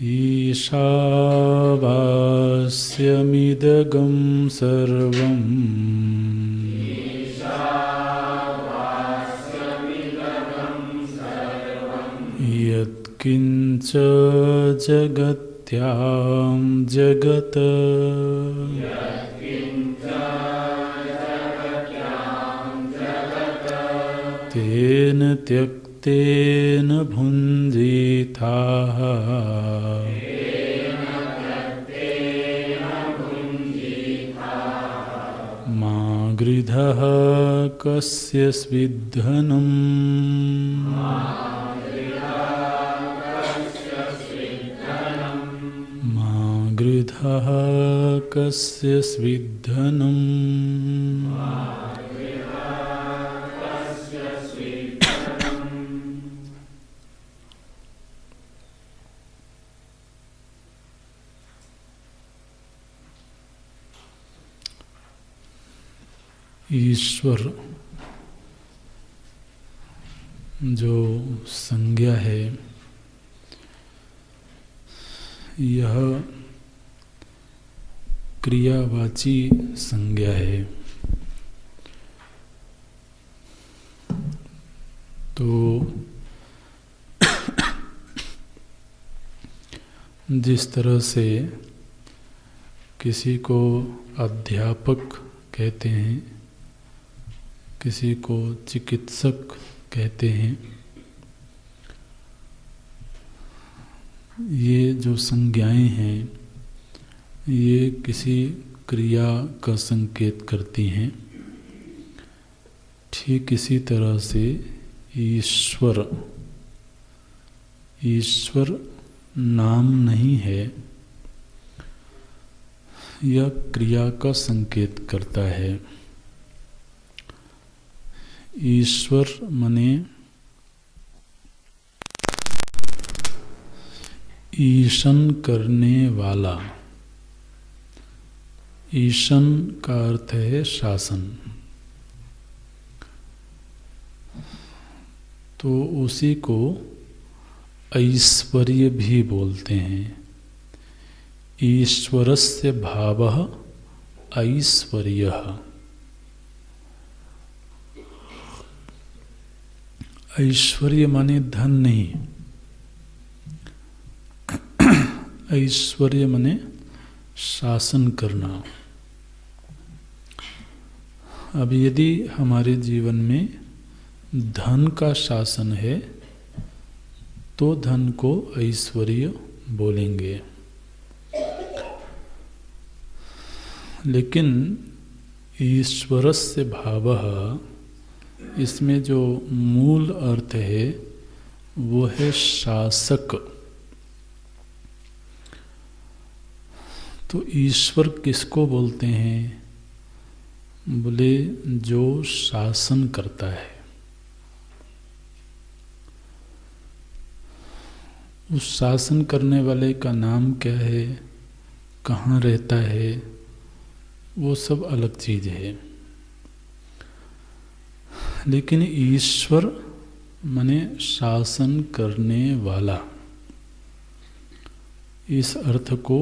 ईशावास्यमिदगं सर्वम् यत्किञ्च जगत्यां जगत् तेन त्यक्तेन भुञ्जीथाः गृधः कस्य स्विद्धनम् मा गृधः कस्य स्विद्धनम्। ईश्वर जो संज्ञा है यह क्रियावाची संज्ञा है। तो जिस तरह से किसी को अध्यापक कहते हैं, किसी को चिकित्सक कहते हैं, ये जो संज्ञाएं हैं ये किसी क्रिया का संकेत करती हैं। ठीक इसी तरह से ईश्वर नाम नहीं है, यह क्रिया का संकेत करता है। ईश्वर माने ईशन करने वाला। ईशन का अर्थ है शासन। तो उसी को ऐश्वर्य भी बोलते हैं। ईश्वरस्य भावः ऐश्वर्यः। ऐश्वर्य माने धन नहीं, ऐश्वर्य माने शासन करना। अब यदि हमारे जीवन में धन का शासन है तो धन को ऐश्वर्य बोलेंगे। लेकिन ईश्वरस्य भावः, इसमें जो मूल अर्थ है वो है शासक। तो ईश्वर किसको बोलते हैं? बोले जो शासन करता है। उस शासन करने वाले का नाम क्या है, कहाँ रहता है, वो सब अलग चीज है। लेकिन ईश्वर माने शासन करने वाला, इस अर्थ को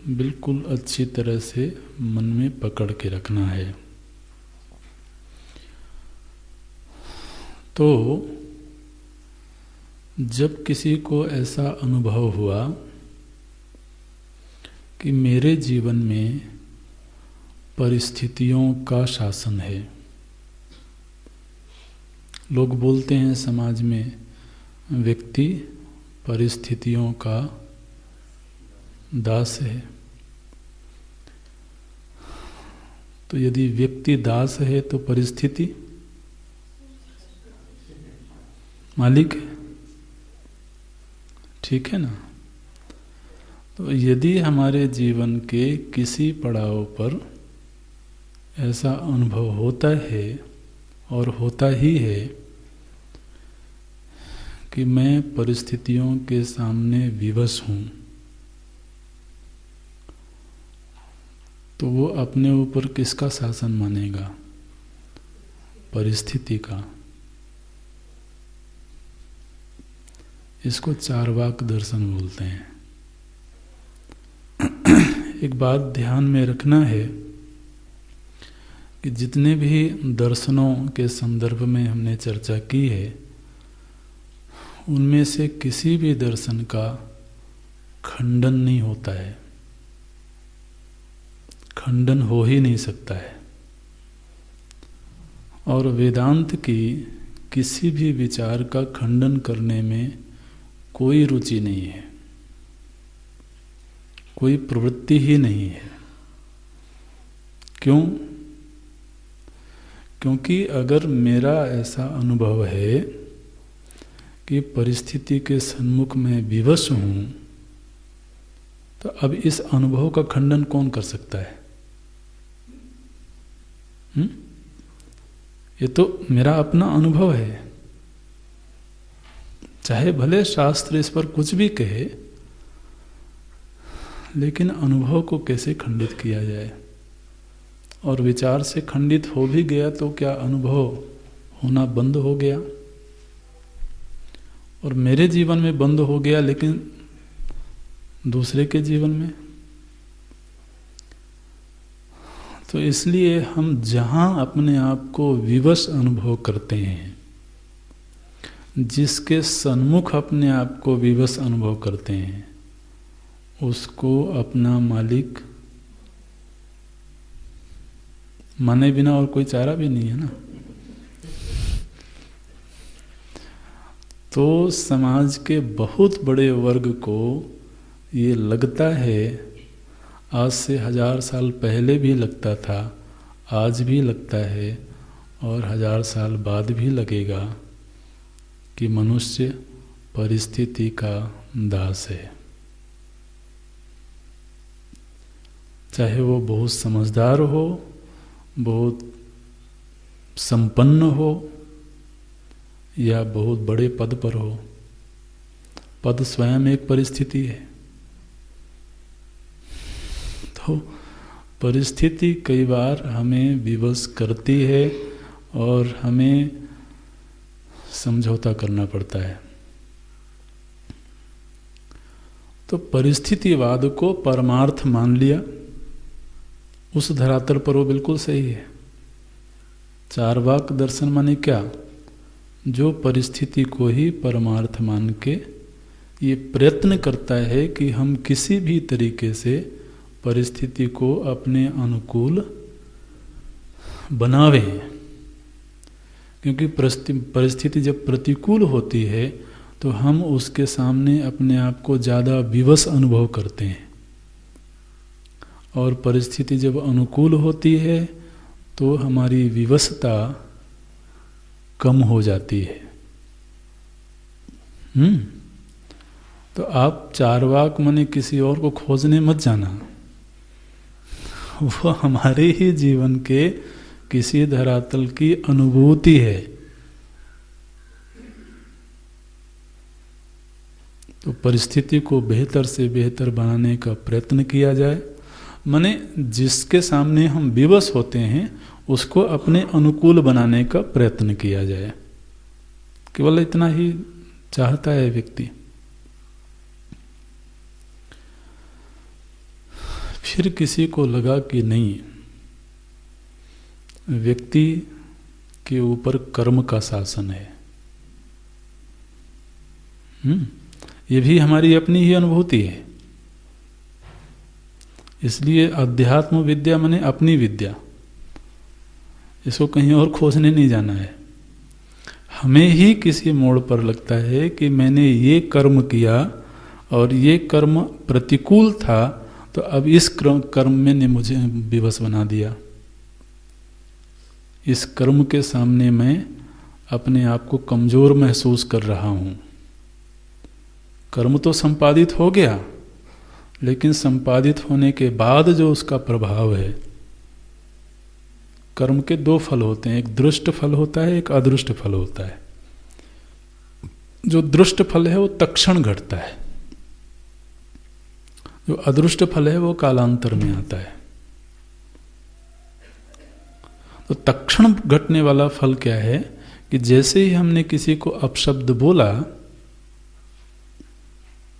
बिल्कुल अच्छी तरह से मन में पकड़ के रखना है। तो जब किसी को ऐसा अनुभव हुआ कि मेरे जीवन में परिस्थितियों का शासन है, लोग बोलते हैं समाज में व्यक्ति परिस्थितियों का दास है। तो यदि व्यक्ति दास है तो परिस्थिति मालिक है, ठीक है ना। तो यदि हमारे जीवन के किसी पड़ाव पर ऐसा अनुभव होता है और होता ही है कि मैं परिस्थितियों के सामने विवश हूँ, तो वो अपने ऊपर किसका शासन मानेगा? परिस्थिति का। इसको चार्वाक दर्शन बोलते हैं। एक बात ध्यान में रखना है कि जितने भी दर्शनों के संदर्भ में हमने चर्चा की है, उनमें से किसी भी दर्शन का खंडन नहीं होता है, खंडन हो ही नहीं सकता है। और वेदांत की किसी भी विचार का खंडन करने में कोई रुचि नहीं है, कोई प्रवृत्ति ही नहीं है। क्यों? क्योंकि अगर मेरा ऐसा अनुभव है कि परिस्थिति के सन्मुख में विवश हूँ, तो अब इस अनुभव का खंडन कौन कर सकता है? ये तो मेरा अपना अनुभव है। चाहे भले शास्त्र इस पर कुछ भी कहे, लेकिन अनुभव को कैसे खंडित किया जाए? और विचार से खंडित हो भी गया तो क्या अनुभव होना बंद हो गया? और मेरे जीवन में बंद हो गया, लेकिन दूसरे के जीवन में? तो इसलिए हम जहाँ अपने आप को विवश अनुभव करते हैं, जिसके सन्मुख अपने आप को विवश अनुभव करते हैं, उसको अपना मालिक माने बिना और कोई चारा भी नहीं है ना। तो समाज के बहुत बड़े वर्ग को ये लगता है, आज से 1000 साल पहले भी लगता था, आज भी लगता है और 1000 साल बाद भी लगेगा, कि मनुष्य परिस्थिति का दास है। चाहे वो बहुत समझदार हो, बहुत संपन्न हो, या बहुत बड़े पद पर हो। पद स्वयं एक परिस्थिति है। तो परिस्थिति कई बार हमें विवश करती है और हमें समझौता करना पड़ता है। तो परिस्थितिवाद को परमार्थ मान लिया, उस धरातल पर वो बिल्कुल सही है। चार्वाक दर्शन माने क्या? जो परिस्थिति को ही परमार्थ मान के ये प्रयत्न करता है कि हम किसी भी तरीके से परिस्थिति को अपने अनुकूल बनावें। क्योंकि परिस्थिति जब प्रतिकूल होती है तो हम उसके सामने अपने आप को ज़्यादा विवश अनुभव करते हैं, और परिस्थिति जब अनुकूल होती है तो हमारी विवशता कम हो जाती है। तो आप चार्वाक माने किसी और को खोजने मत जाना, वो हमारे ही जीवन के किसी धरातल की अनुभूति है। तो परिस्थिति को बेहतर से बेहतर बनाने का प्रयत्न किया जाए, माने जिसके सामने हम विवश होते हैं उसको अपने अनुकूल बनाने का प्रयत्न किया जाए। केवल इतना ही चाहता है व्यक्ति। फिर किसी को लगा कि नहीं, व्यक्ति के ऊपर कर्म का शासन है। ये भी हमारी अपनी ही अनुभूति है। इसलिए अध्यात्म विद्या माने अपनी विद्या, इसको कहीं और खोजने नहीं जाना है। हमें ही किसी मोड़ पर लगता है कि मैंने ये कर्म किया और ये कर्म प्रतिकूल था, तो अब इस कर्म में ने मुझे विवश बना दिया। इस कर्म के सामने मैं अपने आप को कमजोर महसूस कर रहा हूं। कर्म तो संपादित हो गया, लेकिन संपादित होने के बाद जो उसका प्रभाव है, कर्म के दो फल होते हैं, एक दृष्ट फल होता है, एक अदृष्ट फल होता है। जो दृष्ट फल है वो तत्क्षण घटता है, जो अदृष्ट फल है वो कालांतर में आता है। तो तत्क्षण घटने वाला फल क्या है कि जैसे ही हमने किसी को अपशब्द बोला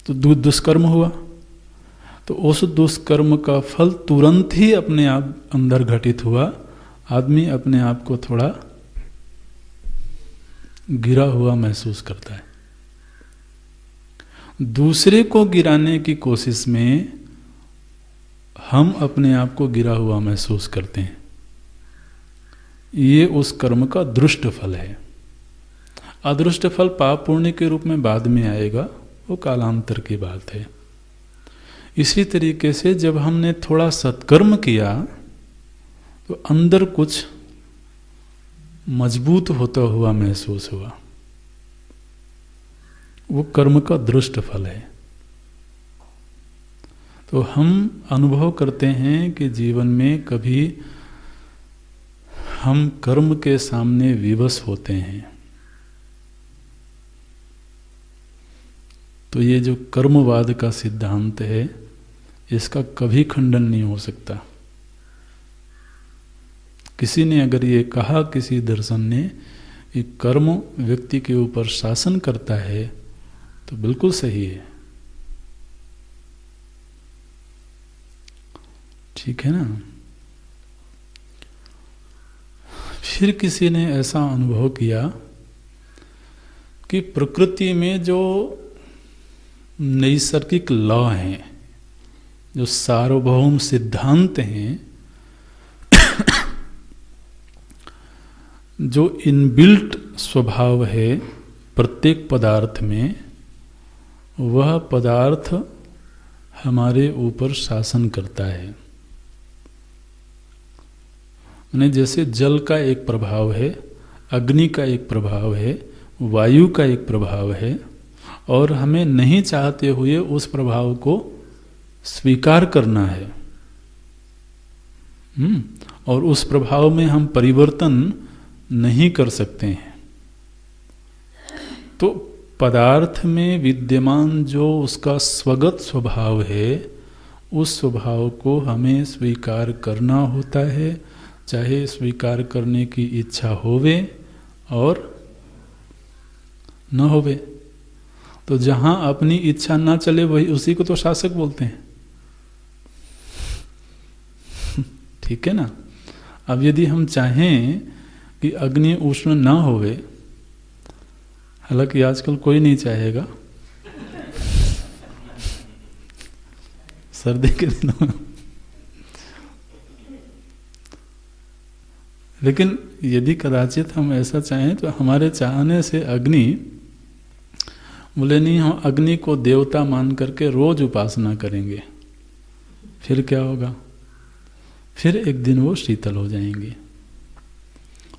तो दुष्कर्म हुआ, तो उस दुष्कर्म का फल तुरंत ही अपने आप अंदर घटित हुआ। आदमी अपने आप को थोड़ा गिरा हुआ महसूस करता है। दूसरे को गिराने की कोशिश में हम अपने आप को गिरा हुआ महसूस करते हैं। ये उस कर्म का दृष्ट फल है। अदृष्ट फल पाप पुण्य के रूप में बाद में आएगा, वो कालांतर की बात है। इसी तरीके से जब हमने थोड़ा सत्कर्म किया तो अंदर कुछ मजबूत होता हुआ महसूस हुआ, वो कर्म का दृष्ट फल है। तो हम अनुभव करते हैं कि जीवन में कभी हम कर्म के सामने विवश होते हैं, तो ये जो कर्मवाद का सिद्धांत है इसका कभी खंडन नहीं हो सकता। किसी ने अगर ये कहा, किसी दर्शन ने, कि कर्म व्यक्ति के ऊपर शासन करता है, तो बिल्कुल सही है। ठीक है ना। फिर किसी ने ऐसा अनुभव किया कि प्रकृति में जो नैसर्गिक लॉ हैं, जो सार्वभौम सिद्धांत हैं, जो इनबिल्ट स्वभाव है प्रत्येक पदार्थ में, वह पदार्थ हमारे ऊपर शासन करता है। यानी जैसे जल का एक प्रभाव है, अग्नि का एक प्रभाव है, वायु का एक प्रभाव है, और हमें नहीं चाहते हुए उस प्रभाव को स्वीकार करना है। और उस प्रभाव में हम परिवर्तन नहीं कर सकते हैं। तो पदार्थ में विद्यमान जो उसका स्वगत स्वभाव है, उस स्वभाव को हमें स्वीकार करना होता है, चाहे स्वीकार करने की इच्छा होवे और न होवे। तो जहां अपनी इच्छा ना चले वही उसी को तो शासक बोलते हैं। ठीक है ना। अब यदि हम चाहें कि अग्नि उष्ण ना होवे, हालांकि आजकल कोई नहीं चाहेगा सर्दी के दिनों में, लेकिन यदि कदाचित हम ऐसा चाहें तो हमारे चाहने से अग्नि, बोले नहीं हम अग्नि को देवता मान करके रोज उपासना करेंगे, फिर क्या होगा? फिर एक दिन वो शीतल हो जाएंगी।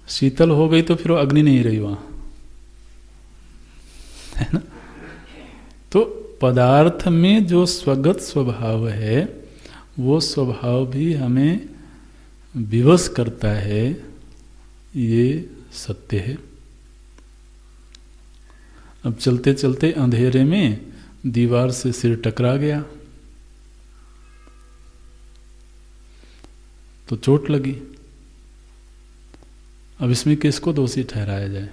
शीतल हो गई तो फिर वो अग्नि नहीं रही वहां, है ना। तो पदार्थ में जो स्वगत स्वभाव है, वो स्वभाव भी हमें विवश करता है, ये सत्य है। अब चलते चलते अंधेरे में दीवार से सिर टकरा गया तो चोट लगी। अब इसमें किसको दोषी ठहराया जाए?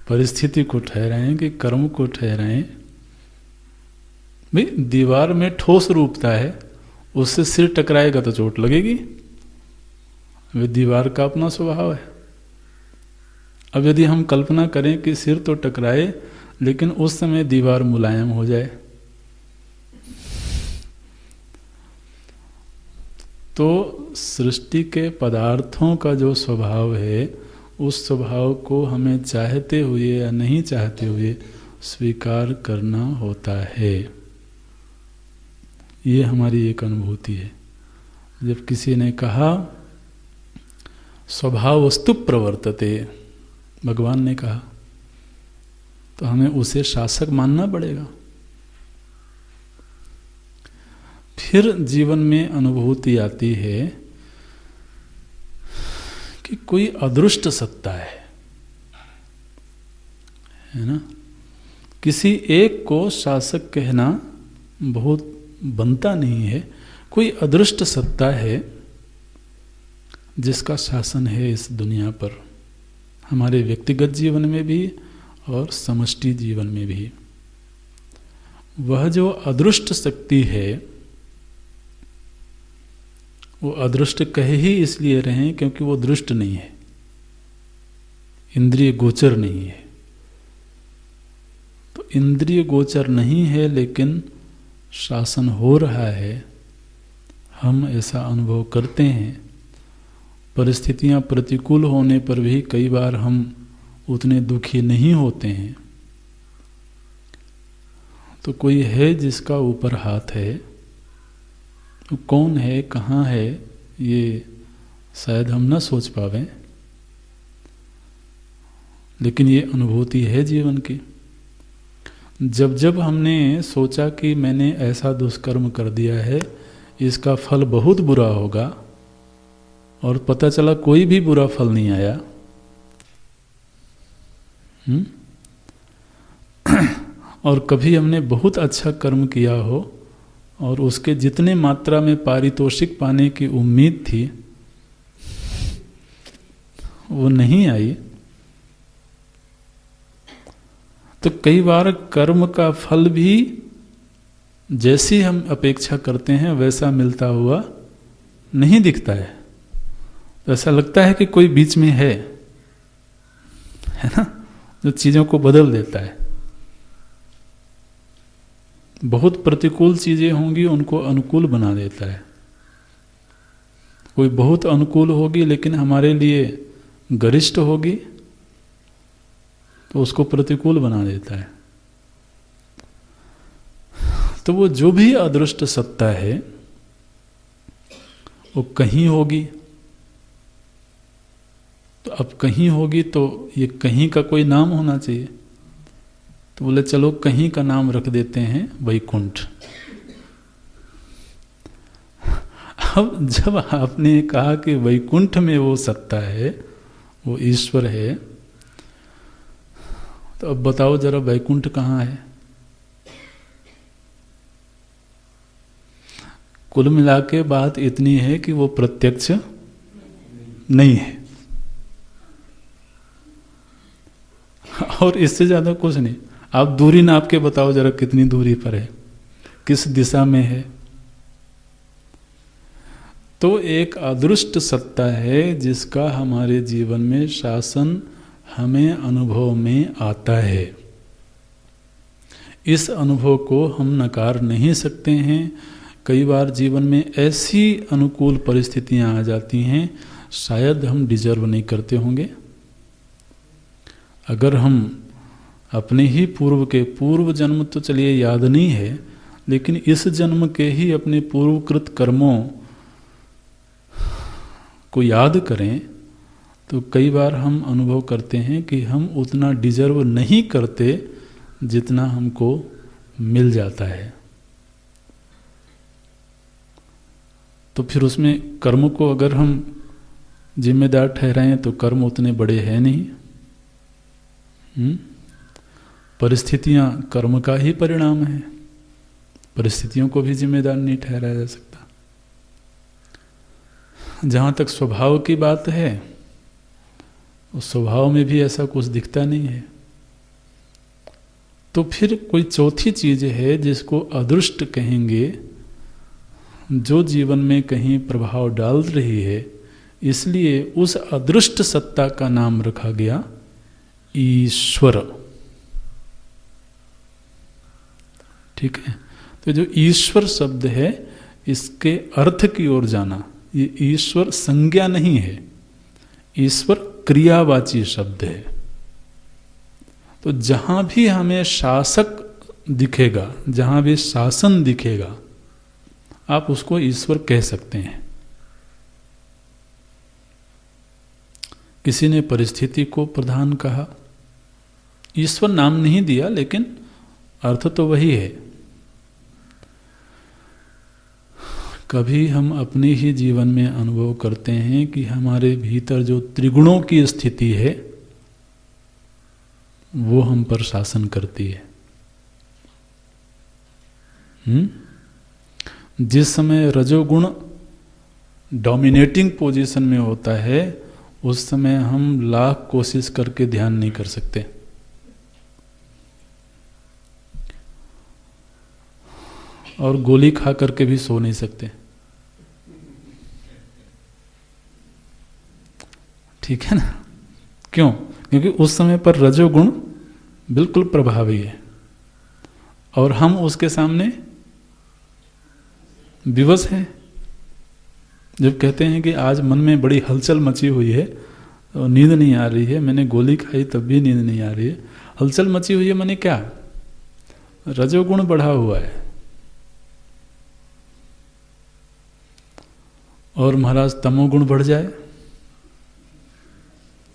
परिस्थिति को ठहराएं कि कर्म को ठहराएं? भाई दीवार में ठोस रूपता है, उससे सिर टकराएगा तो चोट लगेगी। वे दीवार का अपना स्वभाव है। अब यदि हम कल्पना करें कि सिर तो टकराए लेकिन उस समय दीवार मुलायम हो जाए, तो सृष्टि के पदार्थों का जो स्वभाव है, उस स्वभाव को हमें चाहते हुए या नहीं चाहते हुए स्वीकार करना होता है। ये हमारी एक अनुभूति है। जब किसी ने कहा स्वभावस्तु प्रवर्तते, भगवान ने कहा, तो हमें उसे शासक मानना पड़ेगा। फिर जीवन में अनुभूति आती है कि कोई अदृष्ट सत्ता है ना। किसी एक को शासक कहना बहुत बनता नहीं है। कोई अदृष्ट सत्ता है जिसका शासन है इस दुनिया पर, हमारे व्यक्तिगत जीवन में भी और समष्टि जीवन में भी। वह जो अदृष्ट शक्ति है, वो अदृष्ट कहे ही इसलिए रहे क्योंकि वो दृष्ट नहीं है, इंद्रिय गोचर नहीं है। तो इंद्रिय गोचर नहीं है लेकिन शासन हो रहा है, हम ऐसा अनुभव करते हैं। परिस्थितियां प्रतिकूल होने पर भी कई बार हम उतने दुखी नहीं होते हैं। तो कोई है जिसका ऊपर हाथ है, वो कौन है, कहाँ है, ये शायद हम न सोच पावें, लेकिन ये अनुभूति है जीवन की। जब जब हमने सोचा कि मैंने ऐसा दुष्कर्म कर दिया है, इसका फल बहुत बुरा होगा, और पता चला कोई भी बुरा फल नहीं आया, और कभी हमने बहुत अच्छा कर्म किया हो और उसके जितने मात्रा में पारितोषिक पाने की उम्मीद थी वो नहीं आई, तो कई बार कर्म का फल भी जैसी हम अपेक्षा करते हैं वैसा मिलता हुआ नहीं दिखता है। तो ऐसा लगता है कि कोई बीच में है ना, जो चीज़ों को बदल देता है। बहुत प्रतिकूल चीज़ें होंगी, उनको अनुकूल बना देता है। कोई बहुत अनुकूल होगी लेकिन हमारे लिए गरिष्ठ होगी, तो उसको प्रतिकूल बना देता है। तो वो जो भी अदृष्ट सत्ता है वो कहीं होगी। तो अब कहीं होगी तो ये कहीं का कोई नाम होना चाहिए। तो बोले चलो कहीं का नाम रख देते हैं वैकुंठ। अब जब आपने कहा कि वैकुंठ में वो सत्ता है, वो ईश्वर है, तो अब बताओ जरा वैकुंठ कहाँ है? कुल मिला के बात इतनी है कि वो प्रत्यक्ष नहीं है, और इससे ज्यादा कुछ नहीं। आप दूरी नाप के बताओ जरा कितनी दूरी पर है, किस दिशा में है। तो एक अदृष्ट सत्ता है जिसका हमारे जीवन में शासन हमें अनुभव में आता है। इस अनुभव को हम नकार नहीं सकते हैं। कई बार जीवन में ऐसी अनुकूल परिस्थितियां आ जाती हैं, शायद हम डिजर्व नहीं करते होंगे। अगर हम अपने ही पूर्व जन्म तो चलिए याद नहीं है, लेकिन इस जन्म के ही अपने पूर्वकृत कर्मों को याद करें तो कई बार हम अनुभव करते हैं कि हम उतना डिजर्व नहीं करते जितना हमको मिल जाता है। तो फिर उसमें कर्म को अगर हम जिम्मेदार ठहराएं तो कर्म उतने बड़े हैं नहीं। परिस्थितियां कर्म का ही परिणाम है, परिस्थितियों को भी जिम्मेदार नहीं ठहराया जा सकता। जहां तक स्वभाव की बात है, उस स्वभाव में भी ऐसा कुछ दिखता नहीं है। तो फिर कोई चौथी चीज है जिसको अदृष्ट कहेंगे, जो जीवन में कहीं प्रभाव डाल रही है, इसलिए उस अदृष्ट सत्ता का नाम रखा गया ईश्वर। ठीक है, तो जो ईश्वर शब्द है इसके अर्थ की ओर जाना। ये ईश्वर संज्ञा नहीं है, ईश्वर क्रियावाची शब्द है। तो जहां भी हमें शासक दिखेगा, जहां भी शासन दिखेगा, आप उसको ईश्वर कह सकते हैं। किसी ने परिस्थिति को प्रधान कहा, ईश्वर नाम नहीं दिया, लेकिन अर्थ तो वही है। कभी हम अपने ही जीवन में अनुभव करते हैं कि हमारे भीतर जो त्रिगुणों की स्थिति है वो हम पर शासन करती है। जिस समय रजोगुण डोमिनेटिंग पोजीशन में होता है, उस समय हम लाख कोशिश करके ध्यान नहीं कर सकते। और गोली खा करके भी सो नहीं सकते। ठीक है ना? क्यों? क्योंकि उस समय पर रजोगुण बिल्कुल प्रभावी है और हम उसके सामने विवश हैं। जब कहते हैं कि आज मन में बड़ी हलचल मची हुई है और नींद नहीं आ रही है, मैंने गोली खाई तब भी नींद नहीं आ रही है, हलचल मची हुई है, माने क्या? रजोगुण बढ़ा हुआ है। और महाराज तमोगुण बढ़ जाए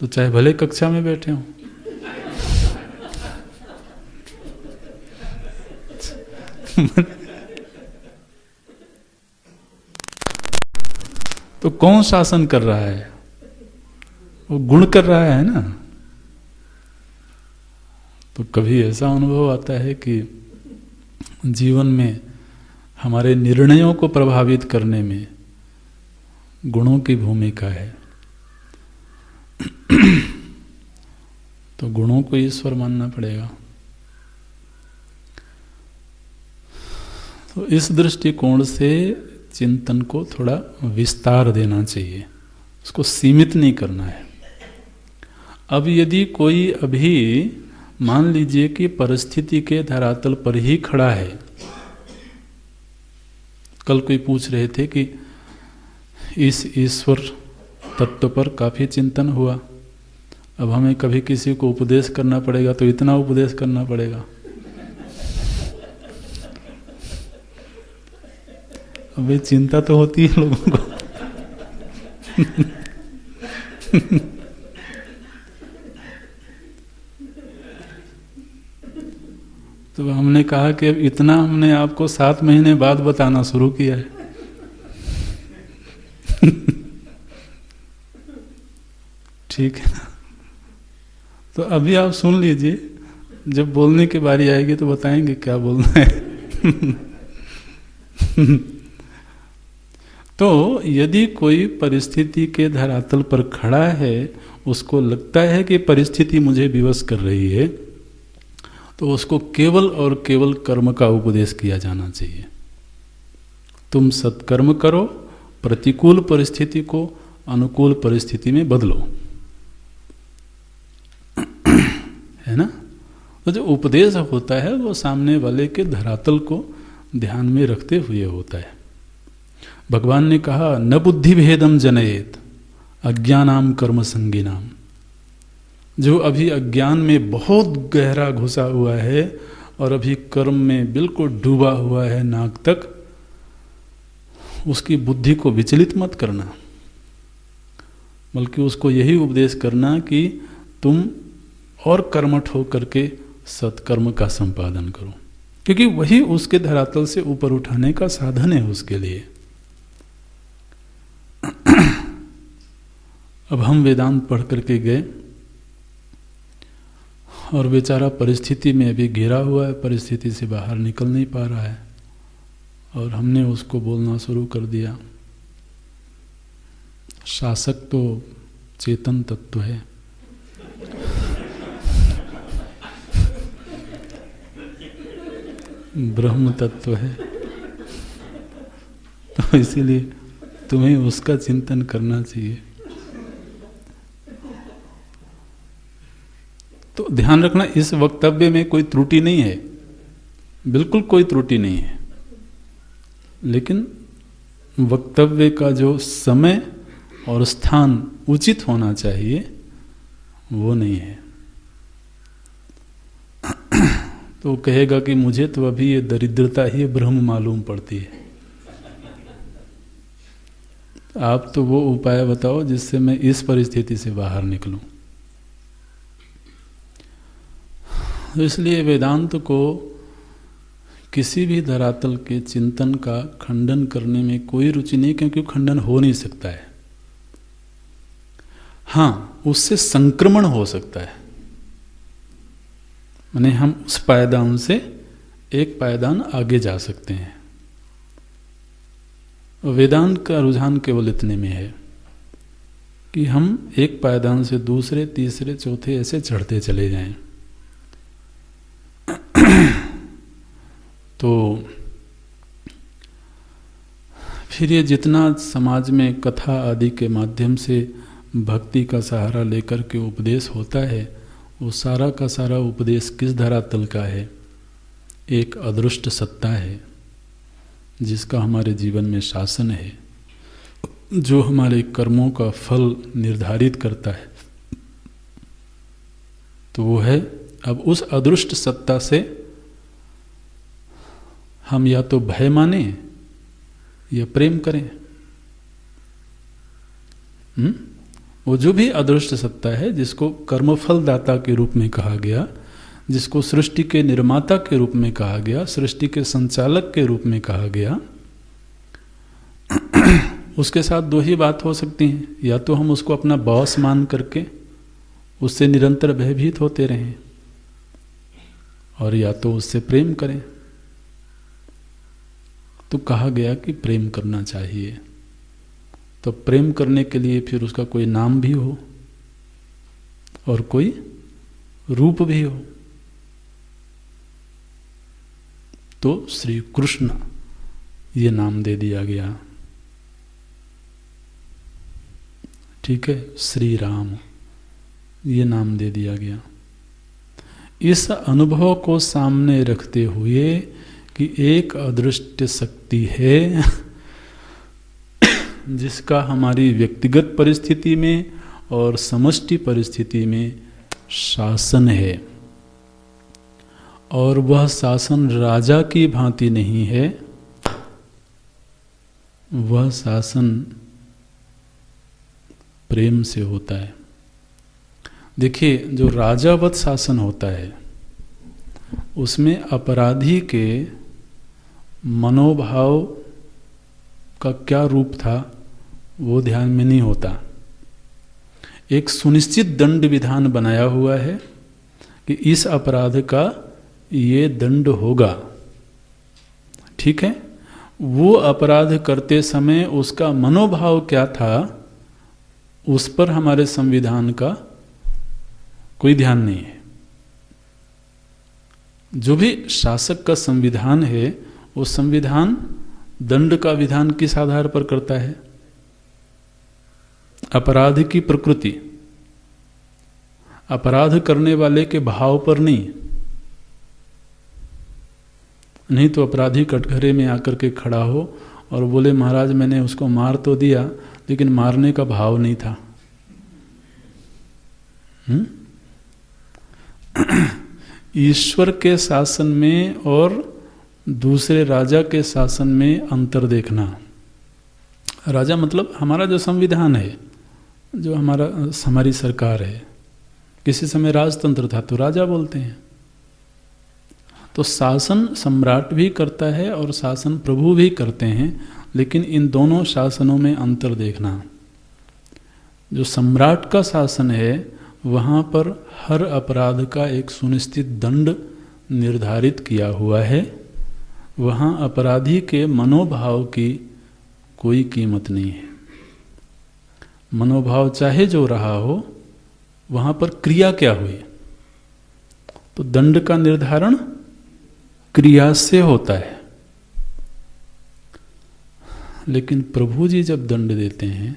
तो चाहे भले कक्षा में बैठे हों, तो कौन शासन कर रहा है? वो गुण कर रहा है ना। तो कभी ऐसा अनुभव आता है कि जीवन में हमारे निर्णयों को प्रभावित करने में गुणों की भूमिका है। तो गुणों को ईश्वर मानना पड़ेगा। तो इस दृष्टिकोण से चिंतन को थोड़ा विस्तार देना चाहिए, उसको सीमित नहीं करना है। अब यदि कोई अभी मान लीजिए कि परिस्थिति के धरातल पर ही खड़ा है, कल कोई पूछ रहे थे कि इस ईश्वर तत्व पर काफी चिंतन हुआ, अब हमें कभी किसी को उपदेश करना पड़ेगा तो इतना उपदेश करना पड़ेगा। अब ये चिंता तो होती है लोगों को। तो हमने कहा कि अब इतना हमने आपको 7 महीने बाद बताना शुरू किया है। ठीक है ना? तो अभी आप सुन लीजिए, जब बोलने की बारी आएगी तो बताएंगे क्या बोलना है। तो यदि कोई परिस्थिति के धरातल पर खड़ा है, उसको लगता है कि परिस्थिति मुझे विवश कर रही है, तो उसको केवल और केवल कर्म का उपदेश किया जाना चाहिए। तुम सत्कर्म करो, प्रतिकूल परिस्थिति को अनुकूल परिस्थिति में बदलो, है ना? तो जो उपदेश होता है वो सामने वाले के धरातल को ध्यान में रखते हुए होता है। भगवान ने कहा न बुद्धि भेदम जनयेत अज्ञानाम कर्म संगीनाम। जो अभी अज्ञान में बहुत गहरा घुसा हुआ है और अभी कर्म में बिल्कुल डूबा हुआ है नाक तक, उसकी बुद्धि को विचलित मत करना, बल्कि उसको यही उपदेश करना कि तुम और कर्मठ हो करके सत्कर्म का संपादन करो, क्योंकि वही उसके धरातल से ऊपर उठाने का साधन है उसके लिए। अब हम वेदांत पढ़ करके गए और बेचारा परिस्थिति में अभी घिरा हुआ है, परिस्थिति से बाहर निकल नहीं पा रहा है, और हमने उसको बोलना शुरू कर दिया शासक तो चेतन तत्व है, ब्रह्म तत्व है, तो इसीलिए तुम्हें उसका चिंतन करना चाहिए। तो ध्यान रखना, इस वक्तव्य में कोई त्रुटि नहीं है, बिल्कुल कोई त्रुटि नहीं है, लेकिन वक्तव्य का जो समय और स्थान उचित होना चाहिए वो नहीं है। तो कहेगा कि मुझे तो अभी ये दरिद्रता ही ब्रह्म मालूम पड़ती है। आप तो वो उपाय बताओ जिससे मैं इस परिस्थिति से बाहर निकलूं। इसलिए वेदांत को किसी भी धरातल के चिंतन का खंडन करने में कोई रुचि नहीं, क्योंकि खंडन हो नहीं सकता है। हाँ, उससे संक्रमण हो सकता है, माने हम उस पायदान से एक पायदान आगे जा सकते हैं। वेदांत का रुझान केवल इतने में है कि हम एक पायदान से दूसरे, तीसरे, चौथे ऐसे चढ़ते चले जाएं। तो फिर ये जितना समाज में कथा आदि के माध्यम से भक्ति का सहारा लेकर के उपदेश होता है, वो सारा का सारा उपदेश किस धरातल का है? एक अदृष्ट सत्ता है जिसका हमारे जीवन में शासन है, जो हमारे कर्मों का फल निर्धारित करता है। तो वो है, अब उस अदृष्ट सत्ता से हम या तो भय माने या प्रेम करें। वो जो भी अदृष्ट सत्ता है, जिसको कर्मफल दाता के रूप में कहा गया, जिसको सृष्टि के निर्माता के रूप में कहा गया, सृष्टि के संचालक के रूप में कहा गया, उसके साथ दो ही बात हो सकती है। या तो हम उसको अपना बॉस मान करके उससे निरंतर भयभीत होते रहें, और या तो उससे प्रेम करें। तो कहा गया कि प्रेम करना चाहिए। तो प्रेम करने के लिए फिर उसका कोई नाम भी हो और कोई रूप भी हो। तो श्री कृष्ण ये नाम दे दिया गया। ठीक है, श्री राम ये नाम दे दिया गया। इस अनुभव को सामने रखते हुए कि एक अदृश्य शक्ति है जिसका हमारी व्यक्तिगत परिस्थिति में और समष्टि परिस्थिति में शासन है, और वह शासन राजा की भांति नहीं है, वह शासन प्रेम से होता है। देखिए, जो राजावत शासन होता है उसमें अपराधी के मनोभाव का क्या रूप था वो ध्यान में नहीं होता। एक सुनिश्चित दंड विधान बनाया हुआ है कि इस अपराध का ये दंड होगा। ठीक है, वो अपराध करते समय उसका मनोभाव क्या था उस पर हमारे संविधान का कोई ध्यान नहीं है। जो भी शासक का संविधान है वो संविधान दंड का विधान किस आधार पर करता है? अपराध की प्रकृति, अपराध करने वाले के भाव पर नहीं तो अपराधी कटघरे में आकर के खड़ा हो और बोले महाराज मैंने उसको मार तो दिया लेकिन मारने का भाव नहीं था। ईश्वर के शासन में और दूसरे राजा के शासन में अंतर देखना। राजा मतलब हमारा जो संविधान है, जो हमारी सरकार है। किसी समय राजतंत्र था तो राजा बोलते हैं। तो शासन सम्राट भी करता है और शासन प्रभु भी करते हैं, लेकिन इन दोनों शासनों में अंतर देखना। जो सम्राट का शासन है वहाँ पर हर अपराध का एक सुनिश्चित दंड निर्धारित किया हुआ है। वहाँ अपराधी के मनोभाव की कोई कीमत नहीं है। मनोभाव चाहे जो रहा हो, वहाँ पर क्रिया क्या हुई, तो दंड का निर्धारण क्रिया से होता है। लेकिन प्रभु जी जब दंड देते हैं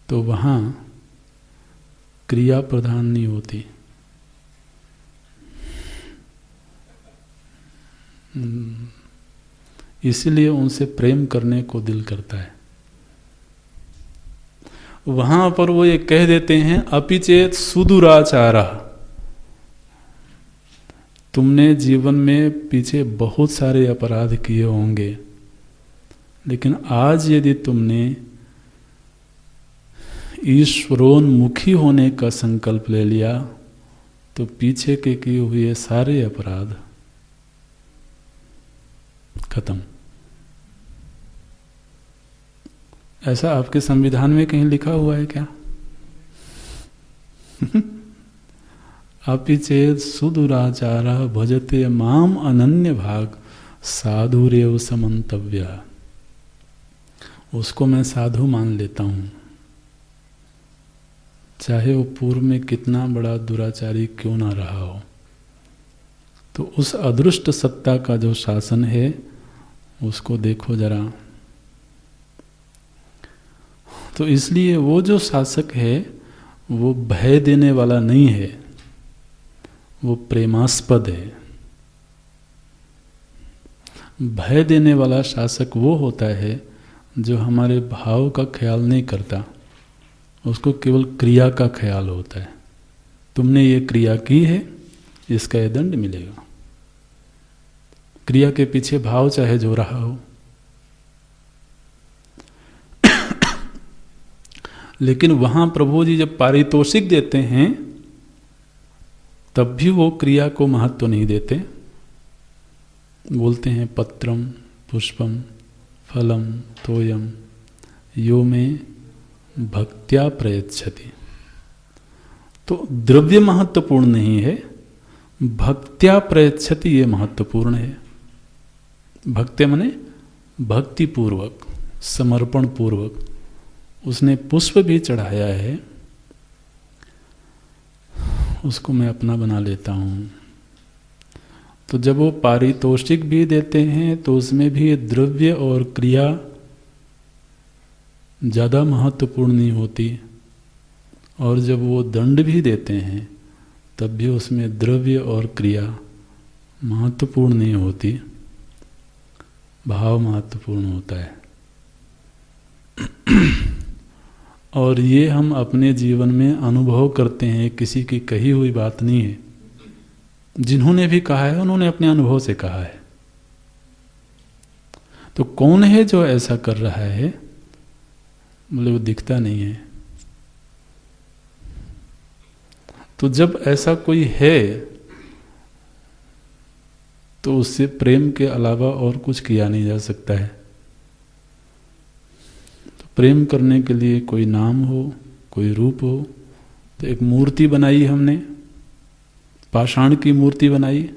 तो वहाँ क्रिया प्रधान नहीं होती। इसलिए उनसे प्रेम करने को दिल करता है। वहां पर वो ये कह देते हैं अपिचेत सुदुराचारा। तुमने जीवन में पीछे बहुत सारे अपराध किए होंगे, लेकिन आज यदि तुमने ईश्वरोन्मुखी होने का संकल्प ले लिया तो पीछे के किए हुए सारे अपराध खत्म। ऐसा आपके संविधान में कहीं लिखा हुआ है क्या? अपि चेत सुदुराचारः भजते माम अनन्य भाग साधुरेव समन्तव्य। उसको मैं साधु मान लेता हूँ, चाहे वो पूर्व में कितना बड़ा दुराचारी क्यों ना रहा हो। तो उस अदृष्ट सत्ता का जो शासन है उसको देखो जरा। तो इसलिए वो जो शासक है वो भय देने वाला नहीं है, वो प्रेमास्पद है। भय देने वाला शासक वो होता है जो हमारे भाव का ख्याल नहीं करता, उसको केवल क्रिया का ख्याल होता है। तुमने ये क्रिया की है, इसका ये दंड मिलेगा। क्रिया के पीछे भाव चाहे जो रहा हो। लेकिन वहाँ प्रभु जी जब पारितोषिक देते हैं तब भी वो क्रिया को महत्व नहीं देते। बोलते हैं पत्रम पुष्पम फलम तोयम यो में भक्त्या प्रयच्छति। तो द्रव्य महत्वपूर्ण नहीं है, भक्त्या प्रयच्छति ये महत्वपूर्ण है। भक्त्या माने भक्ति पूर्वक, समर्पण पूर्वक उसने पुष्प भी चढ़ाया है, उसको मैं अपना बना लेता हूँ। तो जब वो पारितोषिक भी देते हैं तो उसमें भी द्रव्य और क्रिया ज़्यादा महत्वपूर्ण नहीं होती, और जब वो दंड भी देते हैं तब भी उसमें द्रव्य और क्रिया महत्वपूर्ण नहीं होती, भाव महत्वपूर्ण होता है। और ये हम अपने जीवन में अनुभव करते हैं, किसी की कही हुई बात नहीं है। जिन्होंने भी कहा है उन्होंने अपने अनुभव से कहा है। तो कौन है जो ऐसा कर रहा है? बोले वो दिखता नहीं है। तो जब ऐसा कोई है तो उससे प्रेम के अलावा और कुछ किया नहीं जा सकता है। तो प्रेम करने के लिए कोई नाम हो, कोई रूप हो। तो एक मूर्ति बनाई हमने, पाषाण की मूर्ति बनाई।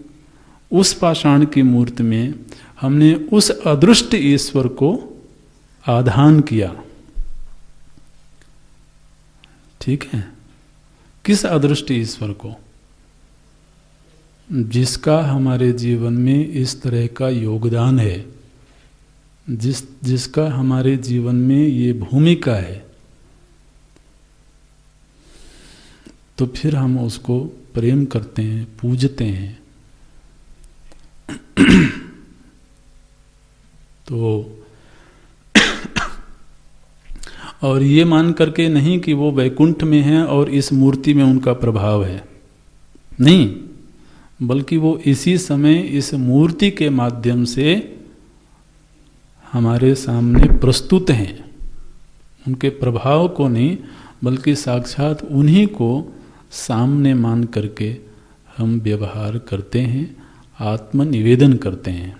उस पाषाण की मूर्ति में हमने उस अदृष्ट ईश्वर को आधान किया। ठीक है? किस अदृष्ट ईश्वर को? जिसका हमारे जीवन में इस तरह का योगदान है, जिसका हमारे जीवन में ये भूमिका है, तो फिर हम उसको प्रेम करते हैं, पूजते हैं। तो और ये मान करके नहीं कि वो वैकुंठ में है और इस मूर्ति में उनका प्रभाव है, नहीं, बल्कि वो इसी समय इस मूर्ति के माध्यम से हमारे सामने प्रस्तुत हैं। उनके प्रभाव को नहीं, बल्कि साक्षात उन्हीं को सामने मान करके हम व्यवहार करते हैं, आत्मनिवेदन करते हैं।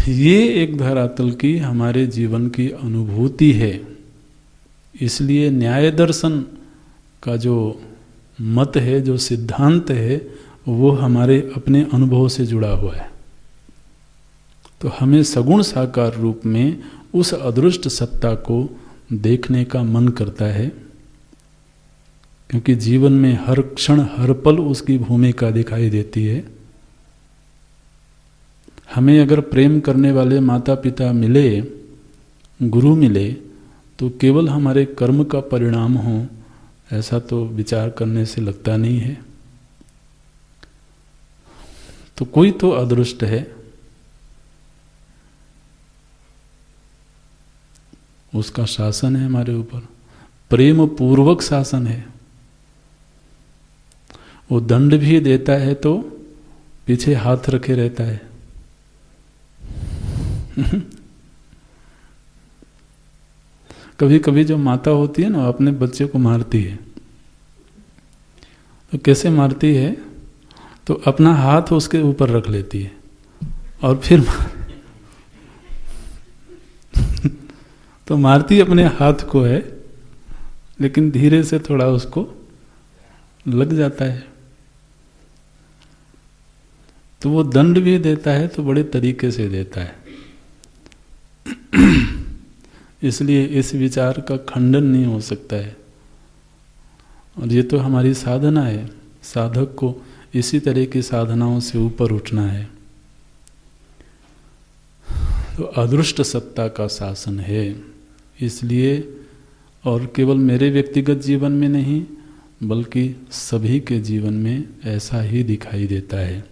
ये एक धरातल की हमारे जीवन की अनुभूति है। इसलिए न्याय दर्शन का जो मत है, जो सिद्धांत है, वो हमारे अपने अनुभव से जुड़ा हुआ है। तो हमें सगुण साकार रूप में उस अदृष्ट सत्ता को देखने का मन करता है, क्योंकि जीवन में हर क्षण हर पल उसकी भूमिका दिखाई देती है। हमें अगर प्रेम करने वाले माता पिता मिले, गुरु मिले, तो केवल हमारे कर्म का परिणाम हो ऐसा तो विचार करने से लगता नहीं है। तो कोई तो अदृष्ट है, उसका शासन है हमारे ऊपर, प्रेम पूर्वक शासन है। वो दंड भी देता है तो पीछे हाथ रखे रहता है। कभी कभी जो माता होती है ना, अपने बच्चे को मारती है। तो कैसे मारती है? तो अपना हाथ उसके ऊपर रख लेती है और फिर तो मारती अपने हाथ को है, लेकिन धीरे से थोड़ा उसको लग जाता है। तो वो दंड भी देता है तो बड़े तरीके से देता है। इसलिए इस विचार का खंडन नहीं हो सकता है। और ये तो हमारी साधना है, साधक को इसी तरह की साधनाओं से ऊपर उठना है। तो अदृष्ट सत्ता का शासन है। इसलिए, और केवल मेरे व्यक्तिगत जीवन में नहीं, बल्कि सभी के जीवन में ऐसा ही दिखाई देता है।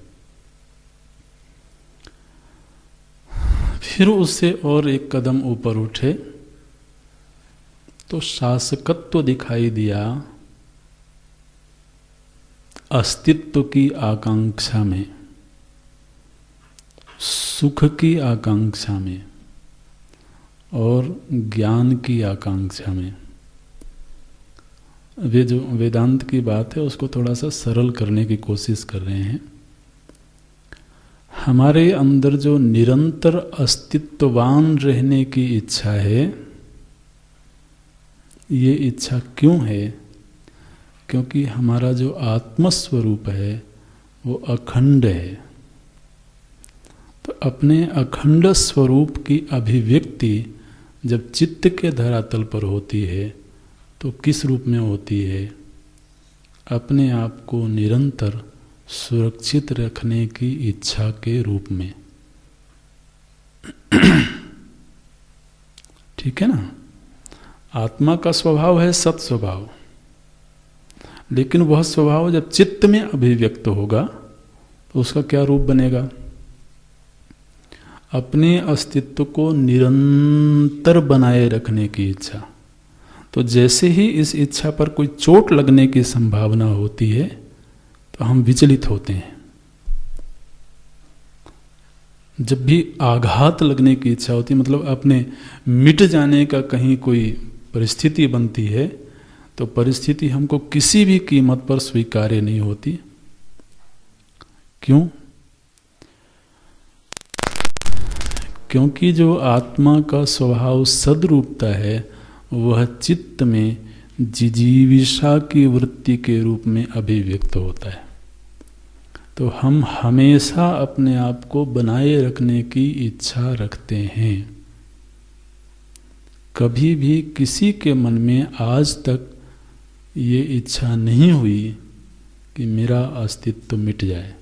फिर उससे और एक कदम ऊपर उठे तो शासकत्व दिखाई दिया अस्तित्व की आकांक्षा में, सुख की आकांक्षा में। और ज्ञान की आकांक्षा में। वे जो वेदांत की बात है उसको थोड़ा सा सरल करने की कोशिश कर रहे हैं। हमारे अंदर जो निरंतर अस्तित्ववान रहने की इच्छा है, ये इच्छा क्यों है? क्योंकि हमारा जो आत्मस्वरूप है वो अखंड है। तो अपने अखंड स्वरूप की अभिव्यक्ति जब चित्त के धरातल पर होती है तो किस रूप में होती है? अपने आप को निरंतर सुरक्षित रखने की इच्छा के रूप में। ठीक है ना? आत्मा का स्वभाव है सत स्वभाव, लेकिन वह स्वभाव जब चित्त में अभिव्यक्त होगा तो उसका क्या रूप बनेगा? अपने अस्तित्व को निरंतर बनाए रखने की इच्छा। तो जैसे ही इस इच्छा पर कोई चोट लगने की संभावना होती है तो हम विचलित होते हैं। जब भी आघात लगने की इच्छा होती है, मतलब अपने मिट जाने का कहीं कोई परिस्थिति बनती है, तो परिस्थिति हमको किसी भी कीमत पर स्वीकार्य नहीं होती। क्यों? क्योंकि जो आत्मा का स्वभाव सद्रूपता है वह चित्त में जिजीविषा की वृत्ति के रूप में अभिव्यक्त होता है। तो हम हमेशा अपने आप को बनाए रखने की इच्छा रखते हैं। कभी भी किसी के मन में आज तक ये इच्छा नहीं हुई कि मेरा अस्तित्व मिट जाए।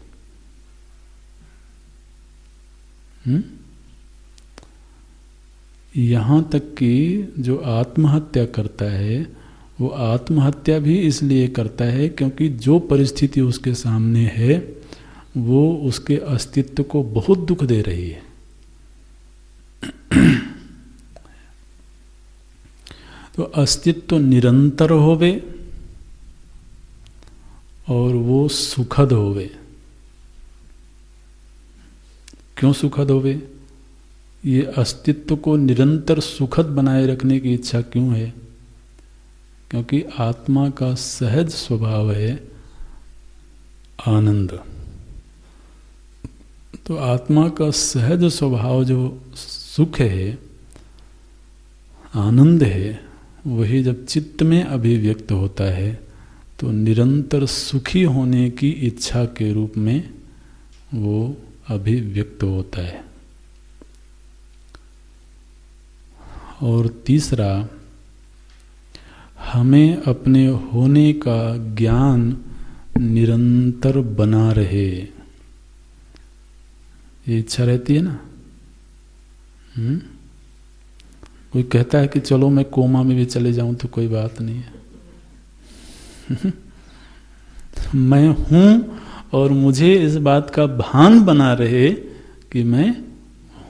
यहाँ तक कि जो आत्महत्या करता है वो आत्महत्या भी इसलिए करता है क्योंकि जो परिस्थिति उसके सामने है वो उसके अस्तित्व को बहुत दुख दे रही है। तो अस्तित्व निरंतर होवे और वो सुखद होवे। क्यों सुखद होवे? ये अस्तित्व को निरंतर सुखद बनाए रखने की इच्छा क्यों है? क्योंकि आत्मा का सहज स्वभाव है आनंद। तो आत्मा का सहज स्वभाव जो सुख है, आनंद है, वही जब चित्त में अभिव्यक्त होता है तो निरंतर सुखी होने की इच्छा के रूप में वो अभिव्यक्त होता है। और तीसरा, हमें अपने होने का ज्ञान निरंतर बना रहे, ये इच्छा रहती है ना। कोई कहता है कि चलो मैं कोमा में भी चले जाऊं तो कोई बात नहीं है। मैं हूं और मुझे इस बात का भान बना रहे कि मैं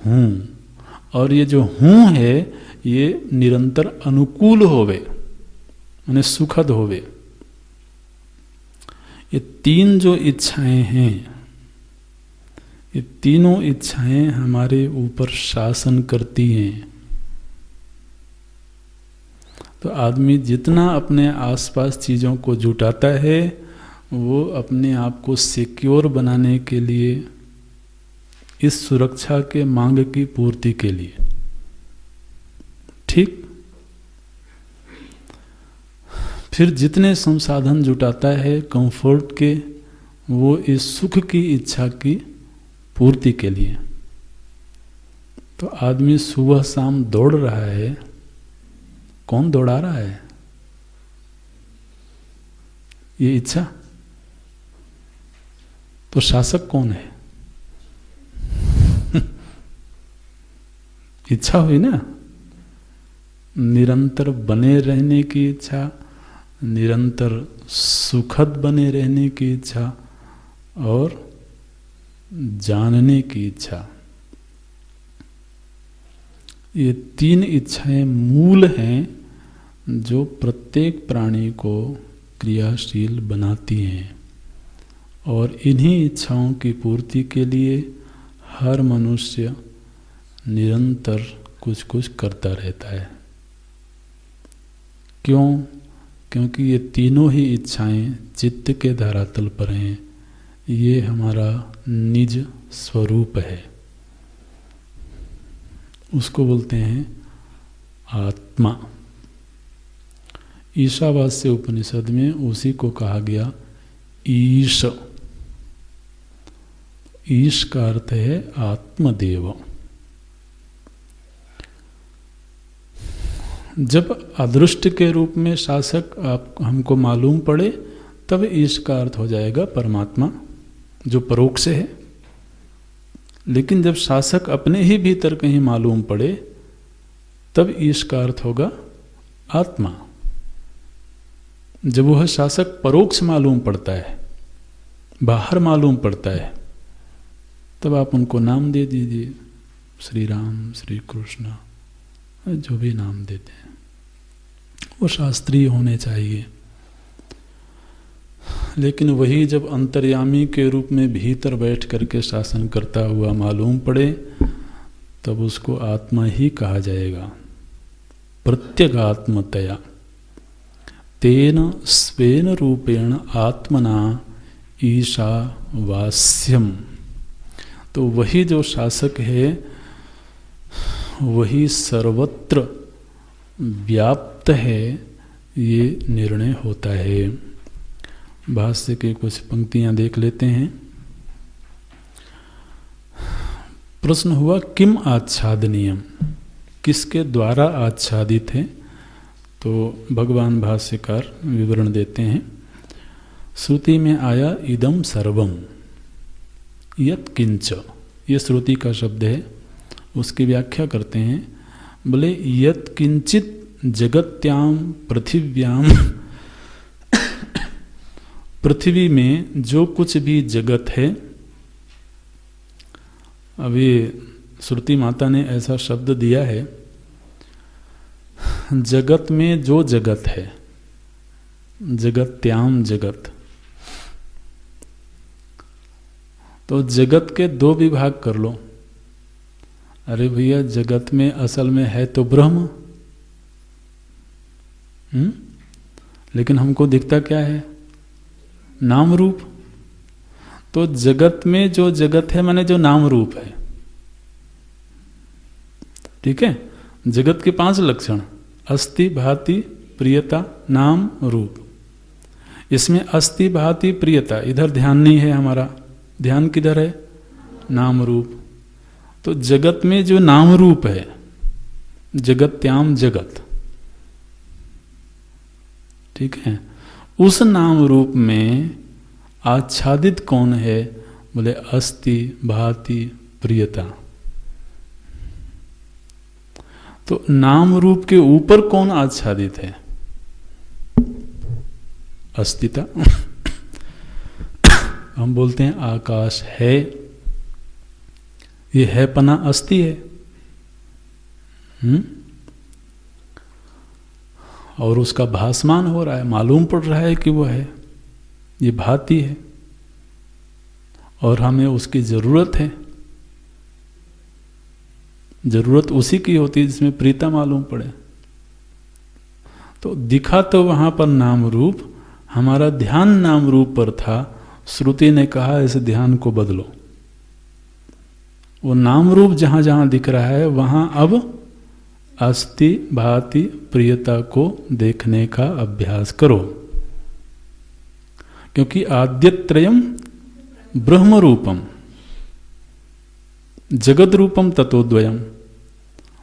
हूं, और ये जो हूं है ये निरंतर अनुकूल होवे, माने सुखद होवे। ये तीन जो इच्छाएं हैं, ये तीनों इच्छाएं हमारे ऊपर शासन करती हैं। तो आदमी जितना अपने आसपास चीज़ों को जुटाता है वो अपने आप को सिक्योर बनाने के लिए, इस सुरक्षा के मांग की पूर्ति के लिए। ठीक? फिर जितने संसाधन जुटाता है कंफर्ट के, वो इस सुख की इच्छा की पूर्ति के लिए। तो आदमी सुबह शाम दौड़ रहा है, कौन दौड़ा रहा है? ये इच्छा। तो शासक कौन है? इच्छा हुई ना। निरंतर बने रहने की इच्छा, निरंतर सुखद बने रहने की इच्छा और जानने की इच्छा। ये तीन इच्छाएं मूल हैं जो प्रत्येक प्राणी को क्रियाशील बनाती हैं, और इन्हीं इच्छाओं की पूर्ति के लिए हर मनुष्य निरंतर कुछ कुछ करता रहता है। क्यों? क्योंकि ये तीनों ही इच्छाएं चित्त के धरातल पर हैं। ये हमारा निज स्वरूप है, उसको बोलते हैं आत्मा। ईशावास्य उपनिषद में उसी को कहा गया ईश। ईश का अर्थ है आत्मदेव। जब अदृष्ट के रूप में शासक आप हमको मालूम पड़े, तब ईश का अर्थ हो जाएगा परमात्मा, जो परोक्ष है। लेकिन जब शासक अपने ही भीतर कहीं मालूम पड़े, तब ईश का अर्थ होगा आत्मा। जब वह शासक परोक्ष मालूम पड़ता है, बाहर मालूम पड़ता है, तब आप उनको नाम दे दीजिए, श्री राम, श्री कृष्ण, जो भी नाम देते हैं वो शास्त्रीय होने चाहिए। लेकिन वही जब अंतर्यामी के रूप में भीतर बैठ करके शासन करता हुआ मालूम पड़े, तब उसको आत्मा ही कहा जाएगा। प्रत्यगात्मतया तेन स्वेन रूपेण आत्मना ईशावास्यम। तो वही जो शासक है वही सर्वत्र व्याप्त है, ये निर्णय होता है। भाष्य के कुछ पंक्तियां देख लेते हैं। प्रश्न हुआ किम आच्छादनीयम, किसके द्वारा आच्छादित है? तो भगवान भाष्यकार विवरण देते हैं। श्रुति में आया इदम सर्वम यत् किंच, ये श्रुति का शब्द है, उसकी व्याख्या करते हैं। बोले यत् किंचित जगत्याम पृथिव्याम, पृथ्वी में जो कुछ भी जगत है। अभी श्रुति माता ने ऐसा शब्द दिया है, जगत में जो जगत है, जगत्याम जगत। तो जगत के दो विभाग कर लो। अरे भैया, जगत में असल में है तो ब्रह्म, लेकिन हमको दिखता क्या है? नाम रूप। तो जगत में जो जगत है माने जो नाम रूप है, ठीक है। जगत के 5 लक्षण, अस्ति, भाति, प्रियता, नाम, रूप। इसमें अस्ति, भाति, प्रियता, इधर ध्यान नहीं है हमारा। ध्यान किधर है? नाम रूप। तो जगत में जो नाम रूप है, जगत्याम जगत, ठीक है, उस नाम रूप में आच्छादित कौन है? बोले अस्ति, भाति, प्रियता। तो नाम रूप के ऊपर कौन आच्छादित है? अस्तिता। हम बोलते हैं आकाश है, ये है पना अस्ति है। और उसका भासमान हो रहा है, मालूम पड़ रहा है कि वो है, ये भाती है, और हमें उसकी जरूरत है। जरूरत उसी की होती है जिसमें प्रीता मालूम पड़े। तो दिखा तो वहां पर नाम रूप, हमारा ध्यान नाम रूप पर था। श्रुति ने कहा इस ध्यान को बदलो। वो नाम रूप जहां जहां दिख रहा है वहां अब अस्ति, भाति, प्रियता को देखने का अभ्यास करो। क्योंकि आद्यत्रयम ब्रह्म रूपम जगत रूपम ततोद्वयम।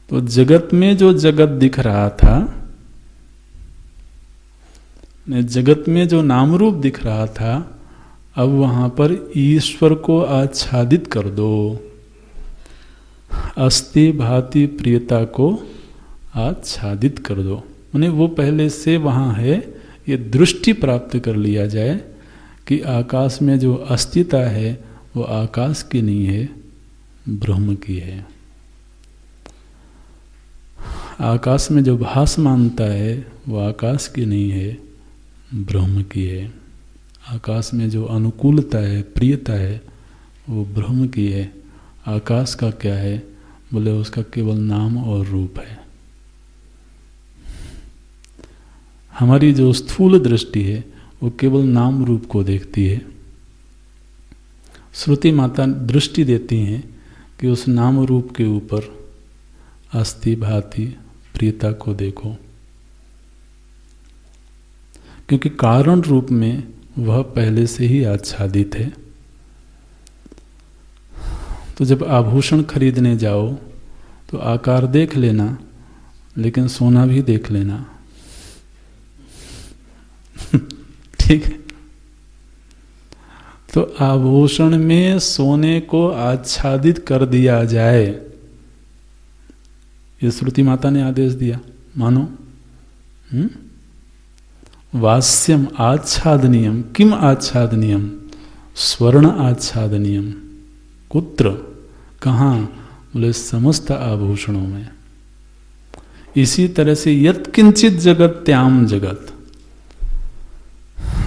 तो जगत में जो जगत दिख रहा था, जगत में जो नाम रूप दिख रहा था, अब वहां पर ईश्वर को आच्छादित कर दो। अस्ति, भाति, प्रियता को आच्छादित कर दो। माने वो पहले से वहां है, ये दृष्टि प्राप्त कर लिया जाए कि आकाश में जो अस्तित्व है वो आकाश की नहीं है, ब्रह्म की है। आकाश में जो भासमानता है वो आकाश की नहीं है, ब्रह्म की है। आकाश में जो अनुकूलता है, प्रियता है, वो ब्रह्म की है। आकाश का क्या है? बोले उसका केवल नाम और रूप है। हमारी जो स्थूल दृष्टि है वो केवल नाम रूप को देखती है। श्रुति माता दृष्टि देती हैं कि उस नाम रूप के ऊपर अस्थि भाति प्रियता को देखो, क्योंकि कारण रूप में वह पहले से ही आच्छादित है। तो जब आभूषण खरीदने जाओ तो आकार देख लेना, लेकिन सोना भी देख लेना। ठीक है। तो आभूषण में सोने को आच्छादित कर दिया जाए, ये श्रुति माता ने आदेश दिया, मानो। वास्यम आच्छादनीयम, किम आच्छादनीयम, स्वर्ण आच्छादनीयम, कुत्र, कहाँ, बोले समस्त आभूषणों में। इसी तरह से यत् किंचित जगत त्याम जगत,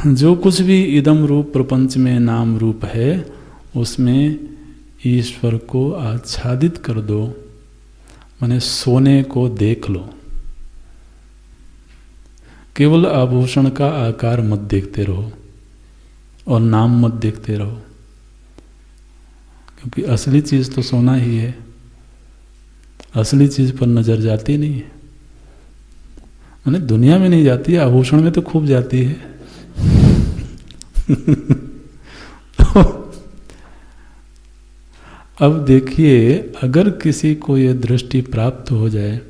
जो कुछ भी इदम रूप प्रपंच में नाम रूप है उसमें ईश्वर को आच्छादित कर दो, माने सोने को देख लो। केवल आभूषण का आकार मत देखते रहो और नाम मत देखते रहो, क्योंकि असली चीज तो सोना ही है। असली चीज पर नजर जाती नहीं है, माने दुनिया में नहीं जाती है, आभूषण में तो खूब जाती है। अब देखिए, अगर किसी को ये दृष्टि प्राप्त हो जाए,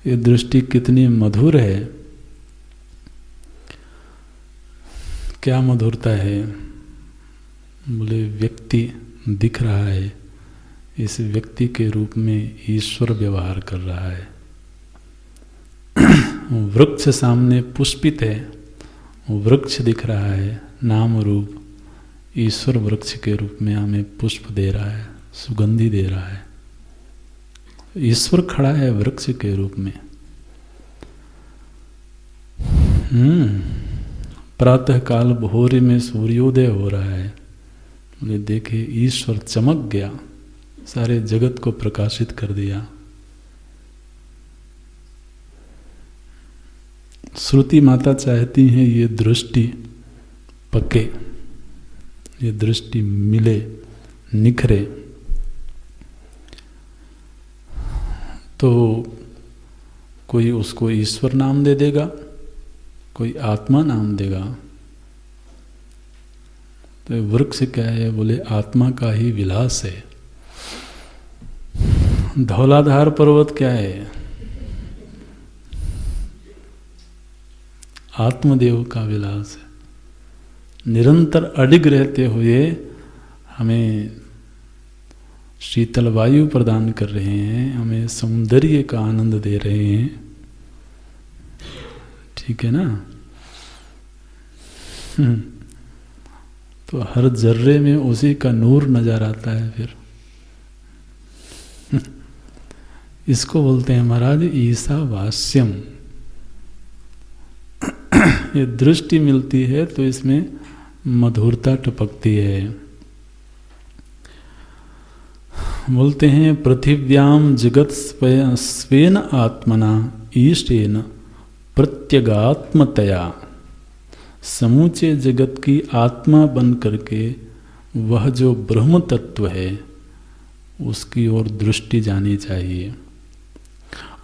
ये दृष्टि कितनी मधुर है। क्या मधुरता है, बोले व्यक्ति दिख रहा है, इस व्यक्ति के रूप में ईश्वर व्यवहार कर रहा है। वृक्ष सामने पुष्पित है, वृक्ष दिख रहा है, नाम रूप, ईश्वर वृक्ष के रूप में हमें पुष्प दे रहा है, सुगंधि दे रहा है। ईश्वर खड़ा है वृक्ष के रूप में। प्रातः काल भोर में सूर्योदय हो रहा है, बोले देखे ईश्वर चमक गया, सारे जगत को प्रकाशित कर दिया। श्रुति माता चाहती हैं ये दृष्टि पके, ये दृष्टि मिले, निखरे। तो कोई उसको ईश्वर नाम दे देगा, कोई आत्मा नाम देगा। तो वृक्ष क्या है, बोले आत्मा का ही विलास है। धौलाधार पर्वत क्या है, आत्मदेव का विलास है। निरंतर अडिग रहते हुए हमें शीतल वायु प्रदान कर रहे हैं, हमें सौंदर्य का आनंद दे रहे हैं। ठीक है ना। तो हर जर्रे में उसी का नूर नजर आता है। फिर इसको बोलते हैं महाराज ईशावास्यम। ये दृष्टि मिलती है तो इसमें मधुरता टपकती है। बोलते हैं पृथिव्याम जगत स्वेन आत्मना ईशेन प्रत्यगात्मतया, समूचे जगत की आत्मा बन करके वह जो ब्रह्म तत्व है उसकी ओर दृष्टि जानी चाहिए।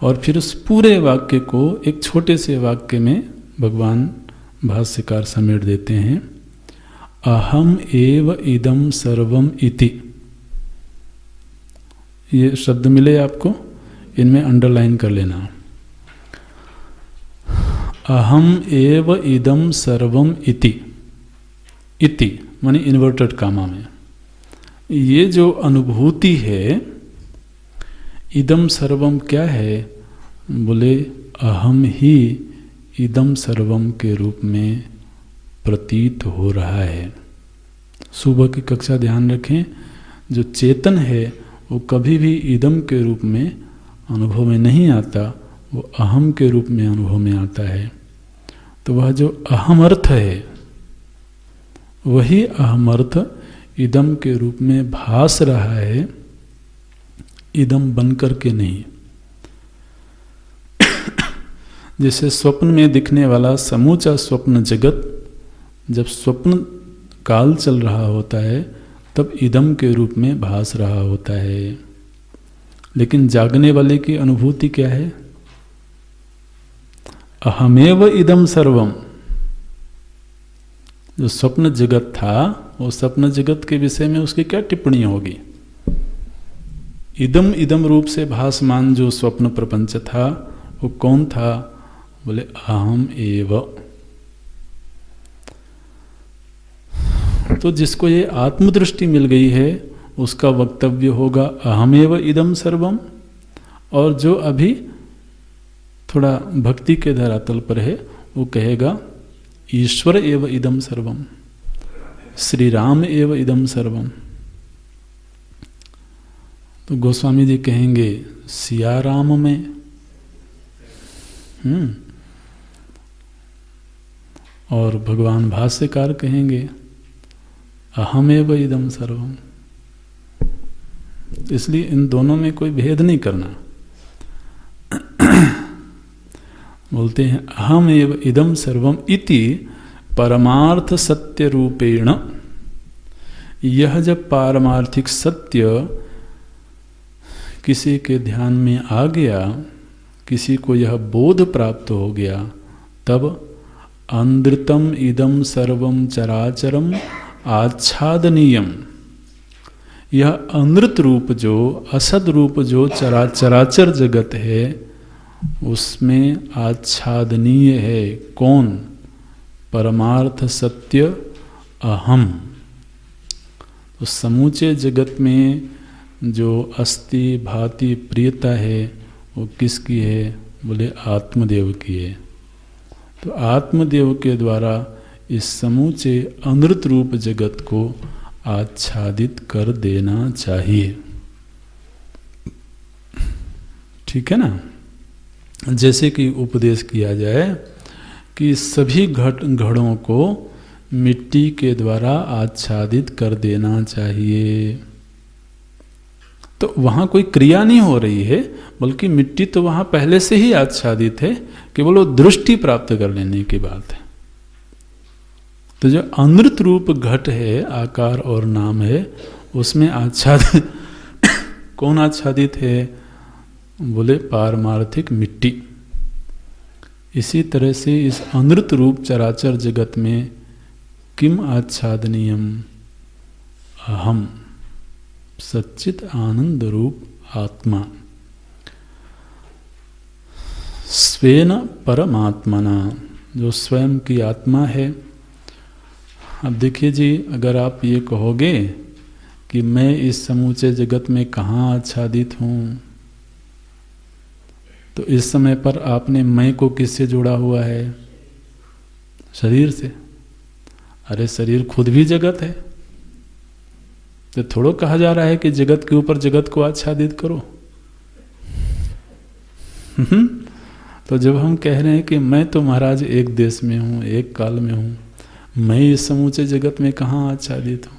और फिर उस पूरे वाक्य को एक छोटे से वाक्य में भगवान भाष्यकार समेट देते हैं। अहम एव इदम सर्वम इति। ये शब्द मिले आपको, इनमें अंडरलाइन कर लेना। अहम एव इदम सर्वम इति। इति माने इन्वर्टेड कामा में। ये जो अनुभूति है, इदम सर्वम क्या है, बोले अहम ही इदम सर्वम के रूप में प्रतीत हो रहा है। सुबह की कक्षा ध्यान रखें, जो चेतन है वो कभी भी इदम के रूप में अनुभव में नहीं आता, वो अहम के रूप में अनुभव में आता है। तो वह जो अहम अर्थ है वही अहम अर्थ इदम के रूप में भास रहा है। इदम बन करके नहीं। जैसे स्वप्न में दिखने वाला समूचा स्वप्न जगत जब स्वप्न काल चल रहा होता है तब इदम के रूप में भास रहा होता है, लेकिन जागने वाले की अनुभूति क्या है? अहमेव इदम सर्वम। जो स्वप्न जगत था वो स्वप्न जगत के विषय में उसकी क्या टिप्पणी होगी? इदम इदम रूप से भासमान जो स्वप्न प्रपंच था वो कौन था? बोले अहम एव। तो जिसको ये आत्मदृष्टि मिल गई है उसका वक्तव्य होगा अहमेव इदम सर्वम, और जो अभी थोड़ा भक्ति के धरातल पर है वो कहेगा ईश्वर एव इदम सर्वम, श्री राम एव इदम सर्वम। तो गोस्वामी जी कहेंगे सिया राम में, और भगवान भाष्यकार कहेंगे अहमेव इदम सर्वम। इसलिए इन दोनों में कोई भेद नहीं करना। बोलते हैं अहमेव इदम सर्वम इति परमार्थ सत्य रूपेण। यह जब पारमार्थिक सत्य किसी के ध्यान में आ गया, किसी को यह बोध प्राप्त हो गया, तब अनृतम इदम सर्वम चराचरम आच्छादनीयम। यह अनृत रूप जो असद रूप जो चराचर जगत है उसमें आच्छादनीय है कौन? परमार्थ सत्य अहम। तो समूचे जगत में जो अस्ति भाति प्रियता है वो किसकी है? बोले आत्मदेव की है। तो आत्मदेव के द्वारा इस समूचे अनृत रूप जगत को आच्छादित कर देना चाहिए। ठीक है ना? जैसे कि उपदेश किया जाए कि सभी घड़ों को मिट्टी के द्वारा आच्छादित कर देना चाहिए। तो वहाँ कोई क्रिया नहीं हो रही है, बल्कि मिट्टी तो वहाँ पहले से ही आच्छादित है, केवल वो दृष्टि प्राप्त कर लेने की बात है। तो जो अनृत रूप घट है, आकार और नाम है, उसमें आच्छादित कौन आच्छादित है? बोले पारमार्थिक मिट्टी। इसी तरह से इस अनृत रूप चराचर जगत में किम आच्छादनीयम? अहम सच्चित आनंद रूप आत्मा स्वेन परमात्मना, जो स्वयं की आत्मा है। अब देखिए जी, अगर आप ये कहोगे कि मैं इस समूचे जगत में कहाँ आच्छादित हूँ, तो इस समय पर आपने मैं को किससे जोड़ा हुआ है? शरीर से। अरे शरीर खुद भी जगत है, तो थोड़ा कहा जा रहा है कि जगत के ऊपर जगत को आच्छादित करो। तो जब हम कह रहे हैं कि मैं तो महाराज एक देश में हूँ, एक काल में हूँ, मैं इस समूचे जगत में कहाँ आच्छादित हूँ,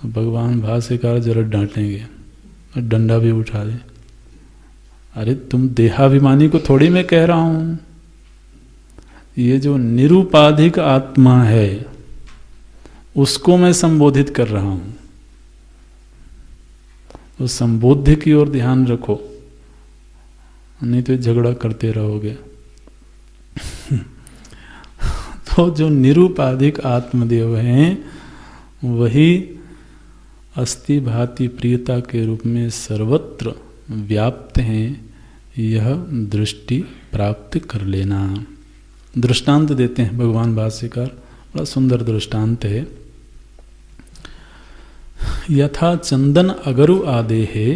तो भगवान भाष्यकार जरा डांटेंगे और डंडा भी उठा दे। अरे तुम देहाभिमानी को थोड़ी मैं कह रहा हूँ, ये जो निरुपाधिक आत्मा है उसको मैं संबोधित कर रहा हूँ। तो संबोध्य की ओर ध्यान रखो, नहीं तो झगड़ा करते रहोगे। तो जो निरुपाधिक आत्मदेव हैं वही अस्ति भाति प्रियता के रूप में सर्वत्र व्याप्त हैं। यह दृष्टि प्राप्त कर लेना। दृष्टांत देते हैं भगवान भाष्यकार, बड़ा सुंदर दृष्टांत है। यथा चंदन अगरु आदेहे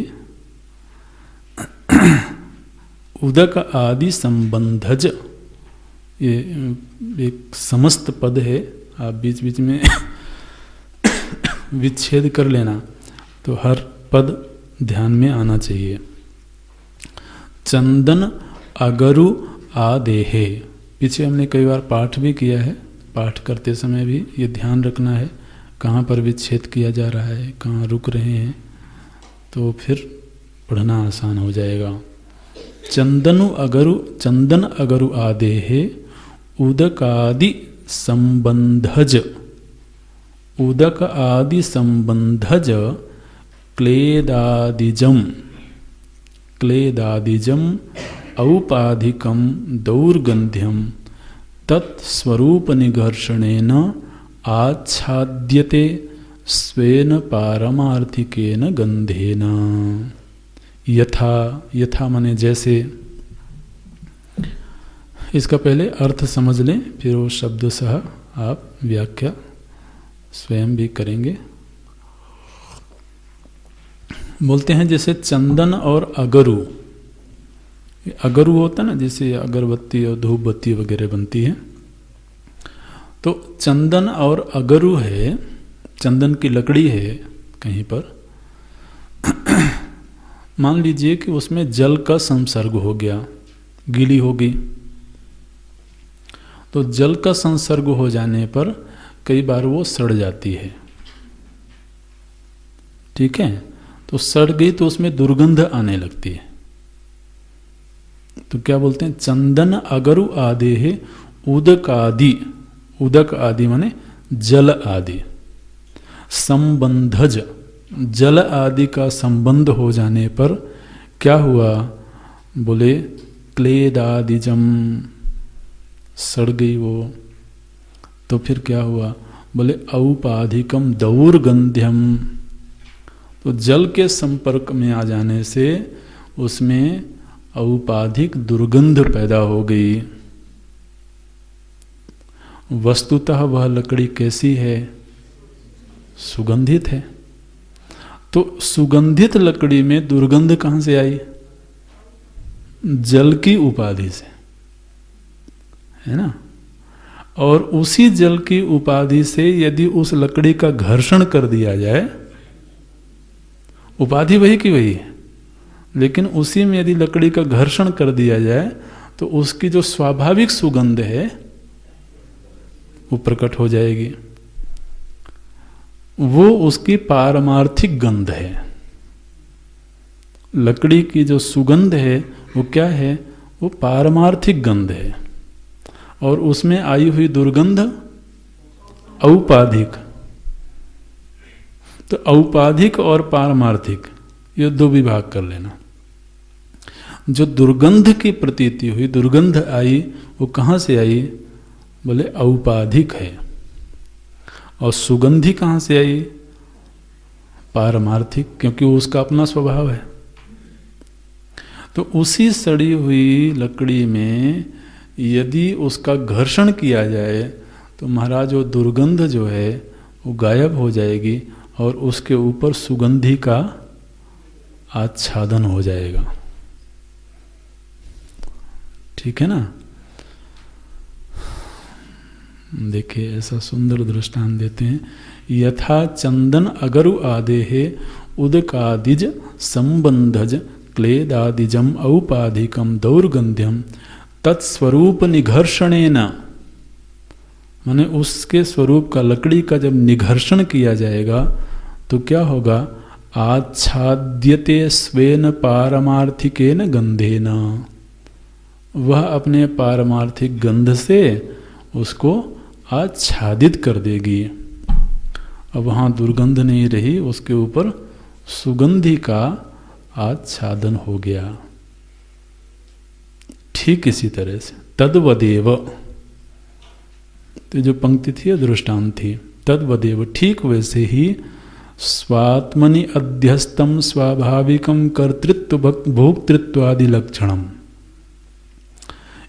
उदक आदि संबंधज, ये एक समस्त पद है, आप बीच बीच में विच्छेद कर लेना तो हर पद ध्यान में आना चाहिए। चंदन अगरु आदेहे, पीछे हमने कई बार पाठ भी किया है, पाठ करते समय भी ये ध्यान रखना है कहाँ पर विच्छेद किया जा रहा है, कहाँ रुक रहे हैं। तो फिर पढ़ना आसान हो जाएगा। चंदन अगरु आदेः उदकादि संबंधज, उदक आदि संबंधज क्लेदादिजम औपाधिकम दौर्गंध्यम तत्स्वरूप निघर्षणेन आच्छाद्यते स्वेन पारमार्थिकेन गंधेन। यथा, यथा माने जैसे। इसका पहले अर्थ समझ लें, फिर वो शब्द सह आप व्याख्या स्वयं भी करेंगे। बोलते हैं जैसे चंदन और अगरु, अगरु होता है ना, जैसे अगरबत्ती और धूप बत्ती वगैरह बनती है, तो चंदन और अगरु है, चंदन की लकड़ी है कहीं पर, मान लीजिए कि उसमें जल का संसर्ग हो गया, गीली हो गई, तो जल का संसर्ग हो जाने पर कई बार वो सड़ जाती है। ठीक है, तो सड़ गई तो उसमें दुर्गंध आने लगती है। तो क्या बोलते हैं, चंदन अगरु आदि है उदक आदि, उदक आदि माने जल आदि, संबंधज जल आदि का संबंध हो जाने पर क्या हुआ, बोले क्लेदादिजम, सड़ गई वो। तो फिर क्या हुआ, बोले औपाधिकम दौर्गंध्यम, तो जल के संपर्क में आ जाने से उसमें औपाधिक दुर्गंध पैदा हो गई। वस्तुतः वह लकड़ी कैसी है, सुगंधित है। तो सुगंधित लकड़ी में दुर्गंध कहां से आई, जल की उपाधि से, है ना। और उसी जल की उपाधि से यदि उस लकड़ी का घर्षण कर दिया जाए, उपाधि वही की वही है, लेकिन उसी में यदि लकड़ी का घर्षण कर दिया जाए तो उसकी जो स्वाभाविक सुगंध है वो प्रकट हो जाएगी। वो उसकी पारमार्थिक गंध है। लकड़ी की जो सुगंध है वो क्या है, वो पारमार्थिक गंध है, और उसमें आई हुई दुर्गंध औपाधिक। तो औपाधिक और पारमार्थिक ये दो विभाग कर लेना। जो दुर्गंध की प्रतीति हुई, दुर्गंध आई, वो कहाँ से आई, बोले औपाधिक है। और सुगंधी कहाँ से आई, पारमार्थिक, क्योंकि वो उसका अपना स्वभाव है। तो उसी सड़ी हुई लकड़ी में यदि उसका घर्षण किया जाए तो महाराज वो दुर्गंध जो है वो गायब हो जाएगी और उसके ऊपर सुगंधी का आच्छादन हो जाएगा। ठीक है ना। देखिए ऐसा सुंदर दृष्टांत देते हैं, यथा चंदन अगरु आदेहे उदकादिज संबंधज क्लेदादिजम औपाधिकम दौर्गंध्यम तत्स्वरूप निघर्षणेन, माने उसके स्वरूप का, लकड़ी का जब निघर्षण किया जाएगा तो क्या होगा, आच्छाद्यते स्वेन पारमार्थिकेन गंधेन, वह अपने पारमार्थिक गंध से उसको आच्छादित कर देगी। अब वहाँ दुर्गंध नहीं रही, उसके ऊपर सुगंधि का आच्छादन हो गया। ठीक इसी तरह से तद्वदेव, तो जो पंक्ति थी दृष्टांत थी, तद्वदेव ठीक वैसे ही स्वात्मनि अध्यस्तम स्वाभाविकम कर्तृत्व भोक्तृत्वादि लक्षणम,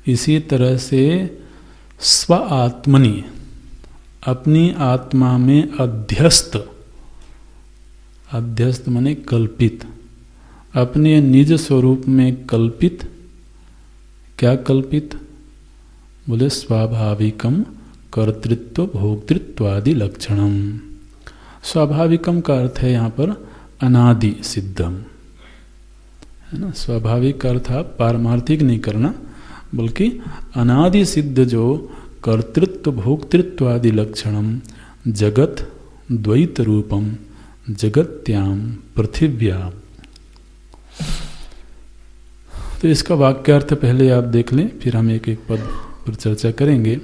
इसी तरह से स्व आत्मनि, अपनी आत्मा में अध्यस्त, अध्यस्त माने कल्पित, अपने निज स्वरूप में कल्पित, क्या कल्पित, बोले स्वाभाविकम कर्तृत्व भोक्तृत्वादि लक्षणम। स्वाभाविकम का अर्थ है यहाँ पर अनादि सिद्धम, है ना। स्वाभाविक का अर्थ आप पारमार्थिक नहीं करना, बल्कि अनादि सिद्ध जो कर्तृत्व भोक्तृत्वादि लक्षणम जगत द्वैत रूपम जगत्याम पृथिव्याम। तो इसका वाक्यार्थ पहले आप देख लें, फिर हम एक एक पद पर चर्चा करेंगे।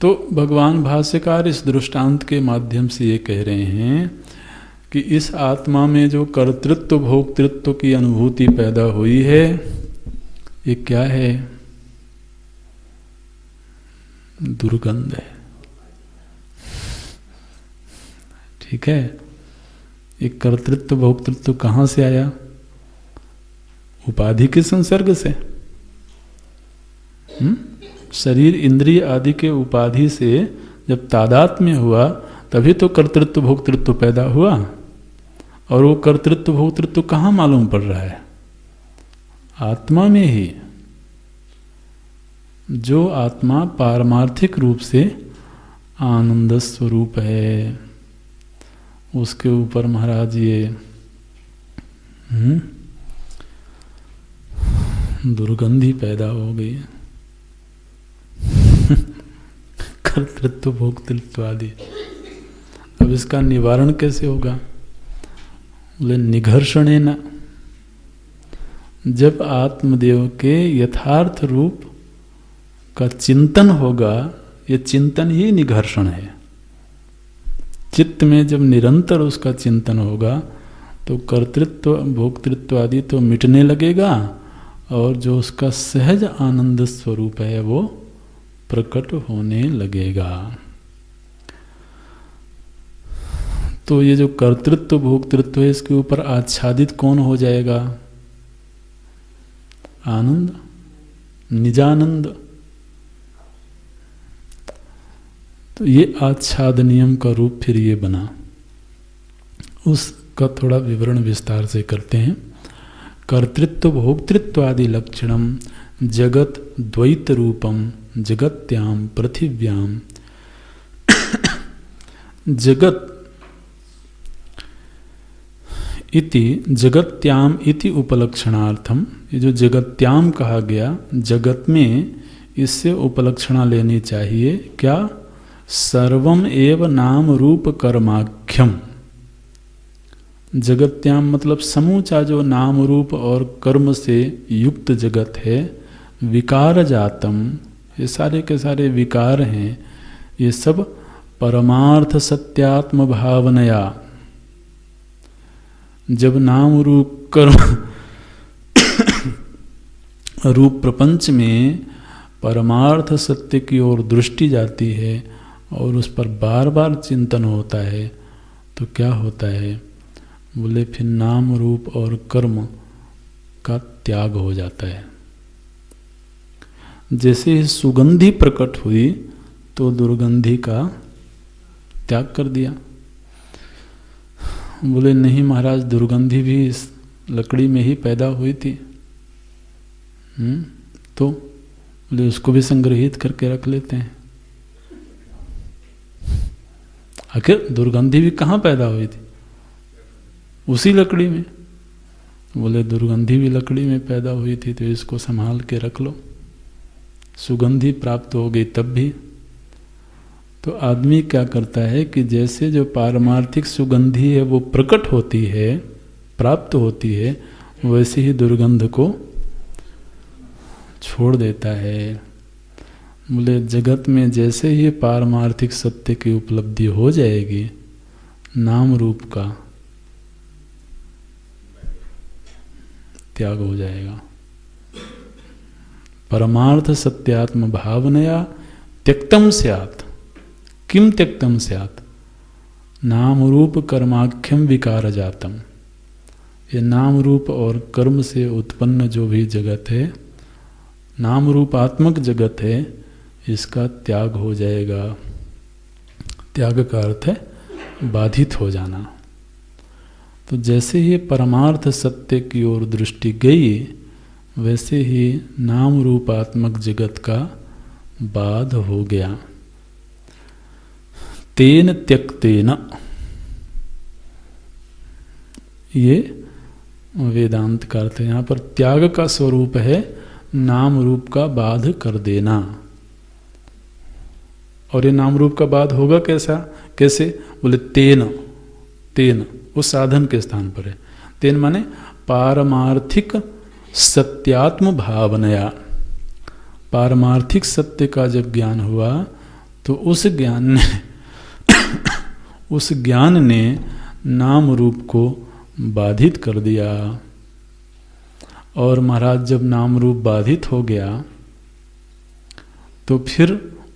तो भगवान भाष्यकार इस दृष्टांत के माध्यम से ये कह रहे हैं कि इस आत्मा में जो कर्तृत्व भोक्तृत्व की अनुभूति पैदा हुई है, ये क्या है? दुर्गंध है। ठीक है, ये कर्तृत्व भोक्तृत्व कहाँ से आया? उपाधि के संसर्ग से। शरीर इंद्रिय आदि के उपाधि से जब तादात्म्य हुआ तभी तो कर्तृत्व भोक्तृत्व पैदा हुआ। और वो कर्तृत्व भोक्तृत्व कहाँ मालूम पड़ रहा है? आत्मा में ही। जो आत्मा पारमार्थिक रूप से आनंद स्वरूप है, उसके ऊपर महाराज ये दुर्गंधी पैदा हो गई। कर्तृत्व भोक्तृत्व आदि। अब इसका निवारण कैसे होगा? बोले निघर्षणे न। जब आत्मदेव के यथार्थ रूप का चिंतन होगा, ये चिंतन ही निघर्षण है। चित्त में जब निरंतर उसका चिंतन होगा तो कर्तृत्व भोक्तृत्व आदि तो मिटने लगेगा और जो उसका सहज आनंद स्वरूप है वो प्रकट होने लगेगा। तो ये जो कर्तृत्व भोक्तृत्व है, इसके ऊपर आच्छादित कौन हो जाएगा? आनंद, निजानंद। तो ये आच्छाद नियम का रूप फिर ये बना। उसका थोड़ा विवरण विस्तार से करते हैं। कर्तृत्व भोक्तृत्व आदि लक्षणम जगत द्वैत रूपम जगत्याम पृथिव्याम। जगत इति जगत्याम इति उपलक्षणार्थम। ये जो जगत्याम कहा गया, जगत में इससे उपलक्षणा लेनी चाहिए। क्या? सर्वम एव नाम रूप कर्माख्यम। जगत्याम मतलब समूचा जो नाम रूप और कर्म से युक्त जगत है। विकार जातम, ये सारे के सारे विकार हैं, ये सब परमार्थ सत्यात्म भावनया। जब नाम रूप कर्म रूप प्रपंच में परमार्थ सत्य की ओर दृष्टि जाती है और उस पर बार बार चिंतन होता है तो क्या होता है? बोले फिर नाम रूप और कर्म का त्याग हो जाता है। जैसे ही सुगंधी प्रकट हुई तो दुर्गंधी का त्याग कर दिया। बोले नहीं महाराज, दुर्गंधी भी इस लकड़ी में ही पैदा हुई थी। तो बोले उसको भी संग्रहित करके रख लेते हैं। आखिर दुर्गंधी भी कहाँ पैदा हुई थी? उसी लकड़ी में। बोले दुर्गंधी भी लकड़ी में पैदा हुई थी तो इसको संभाल के रख लो। सुगंधी प्राप्त हो गई तब भी। तो आदमी क्या करता है कि जैसे जो पारमार्थिक सुगंधी है वो प्रकट होती है, प्राप्त होती है, वैसे ही दुर्गंध को छोड़ देता है। बोले जगत में जैसे ही पारमार्थिक सत्य की उपलब्धि हो जाएगी, नाम रूप का त्याग हो जाएगा। परमार्थ सत्यात्म भावनया त्यक्तम स्यात्। किम त्यक्तम स्यात्? नाम रूप कर्माख्यम विकार जातम। ये नाम रूप और कर्म से उत्पन्न जो भी जगत है, नाम रूपात्मक जगत है, इसका त्याग हो जाएगा। त्याग का अर्थ है बाधित हो जाना। तो जैसे ही परमार्थ सत्य की ओर दृष्टि गई, वैसे ही नाम रूपात्मक जगत का बाध हो गया। तेन त्यक्तेन, ये वेदांत का अर्थ है। यहाँ पर त्याग का स्वरूप है नाम रूप का बाध कर देना। और ये नाम रूप का बाध होगा कैसे? बोले तेन, तेन उस साधन के स्थान पर है। तेन माने पारमार्थिक सत्यात्म भावनया, पारमार्थिक सत्य का जब ज्ञान हुआ तो उस ज्ञान ने नाम रूप को बाधित कर दिया। और महाराज जब नाम रूप बाधित हो गया तो फिर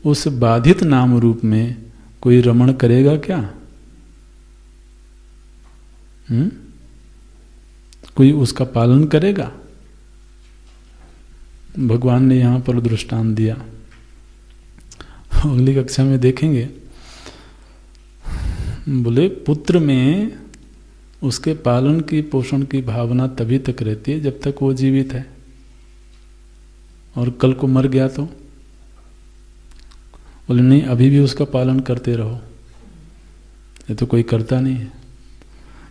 उस बाधित नाम रूप में कोई रमण करेगा क्या? कोई उसका पालन करेगा? भगवान ने यहां पर दृष्टांत दिया, अगली कक्षा में देखेंगे। बोले पुत्र में उसके पालन की पोषण की भावना तभी तक रहती है जब तक वो जीवित है, और कल को मर गया तो बोले नहीं, अभी भी उसका पालन करते रहो। ये तो कोई करता नहीं है।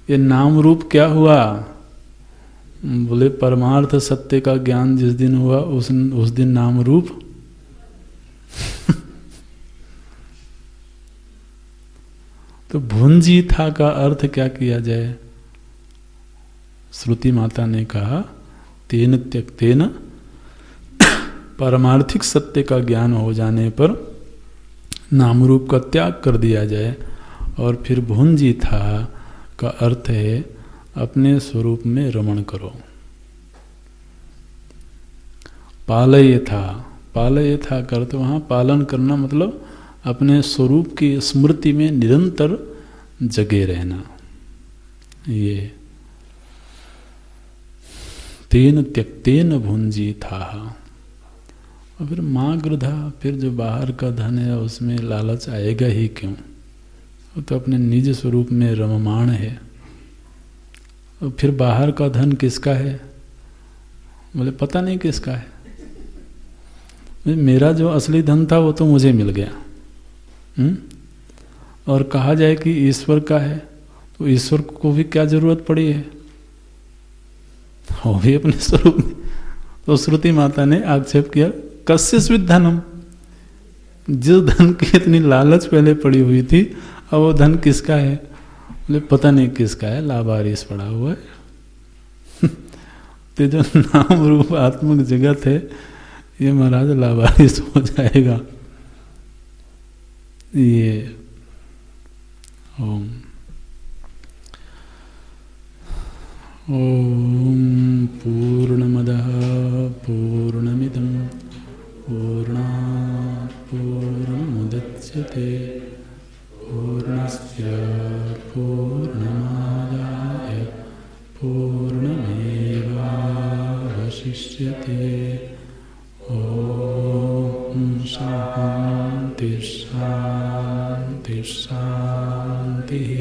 ये नाम रूप क्या हुआ? बोले परमार्थ सत्य का ज्ञान जिस दिन हुआ उस दिन नाम रूप तो भुंजी था का अर्थ क्या किया जाए? श्रुति माता ने कहा तेन त्यक्तेन, पारमार्थिक सत्य का ज्ञान हो जाने पर नाम रूप का त्याग कर दिया जाए। और फिर भुंजी था का अर्थ है अपने स्वरूप में रमण करो। पालय था कर तो वहाँ पालन करना मतलब अपने स्वरूप की स्मृति में निरंतर जगे रहना। ये तेन त्यक्तेन भुंजी था। और फिर मागृधा, फिर जो बाहर का धन है उसमें लालच आएगा ही क्यों? वो तो अपने निज स्वरूप में रममाण है। और फिर बाहर का धन किसका है? बोले पता नहीं किसका है। मेरा जो असली धन था वो तो मुझे मिल गया। और कहा जाए कि ईश्वर का है, तो ईश्वर को भी क्या जरूरत पड़ी है? वो भी अपने स्वरूप में। तो श्रुति माता ने आक्षेप किया कस्य स्वित धनम, जिस धन की इतनी लालच पहले पड़ी हुई थी अब वो धन किसका है? बोले पता नहीं किसका है, लावारिस पड़ा हुआ है। तो जो नाम रूप आत्मक जगत है ये महाराज लावारिस हो जाएगा। ये ओम पूर्णमदः पूर्णमिदं पूर्णात् पूर्णमुदच्यते पूर्णस्य पूर्णमादाय पूर्णमेवावशिष्यते। ॐ शान्ति शान्ति शान्तिः।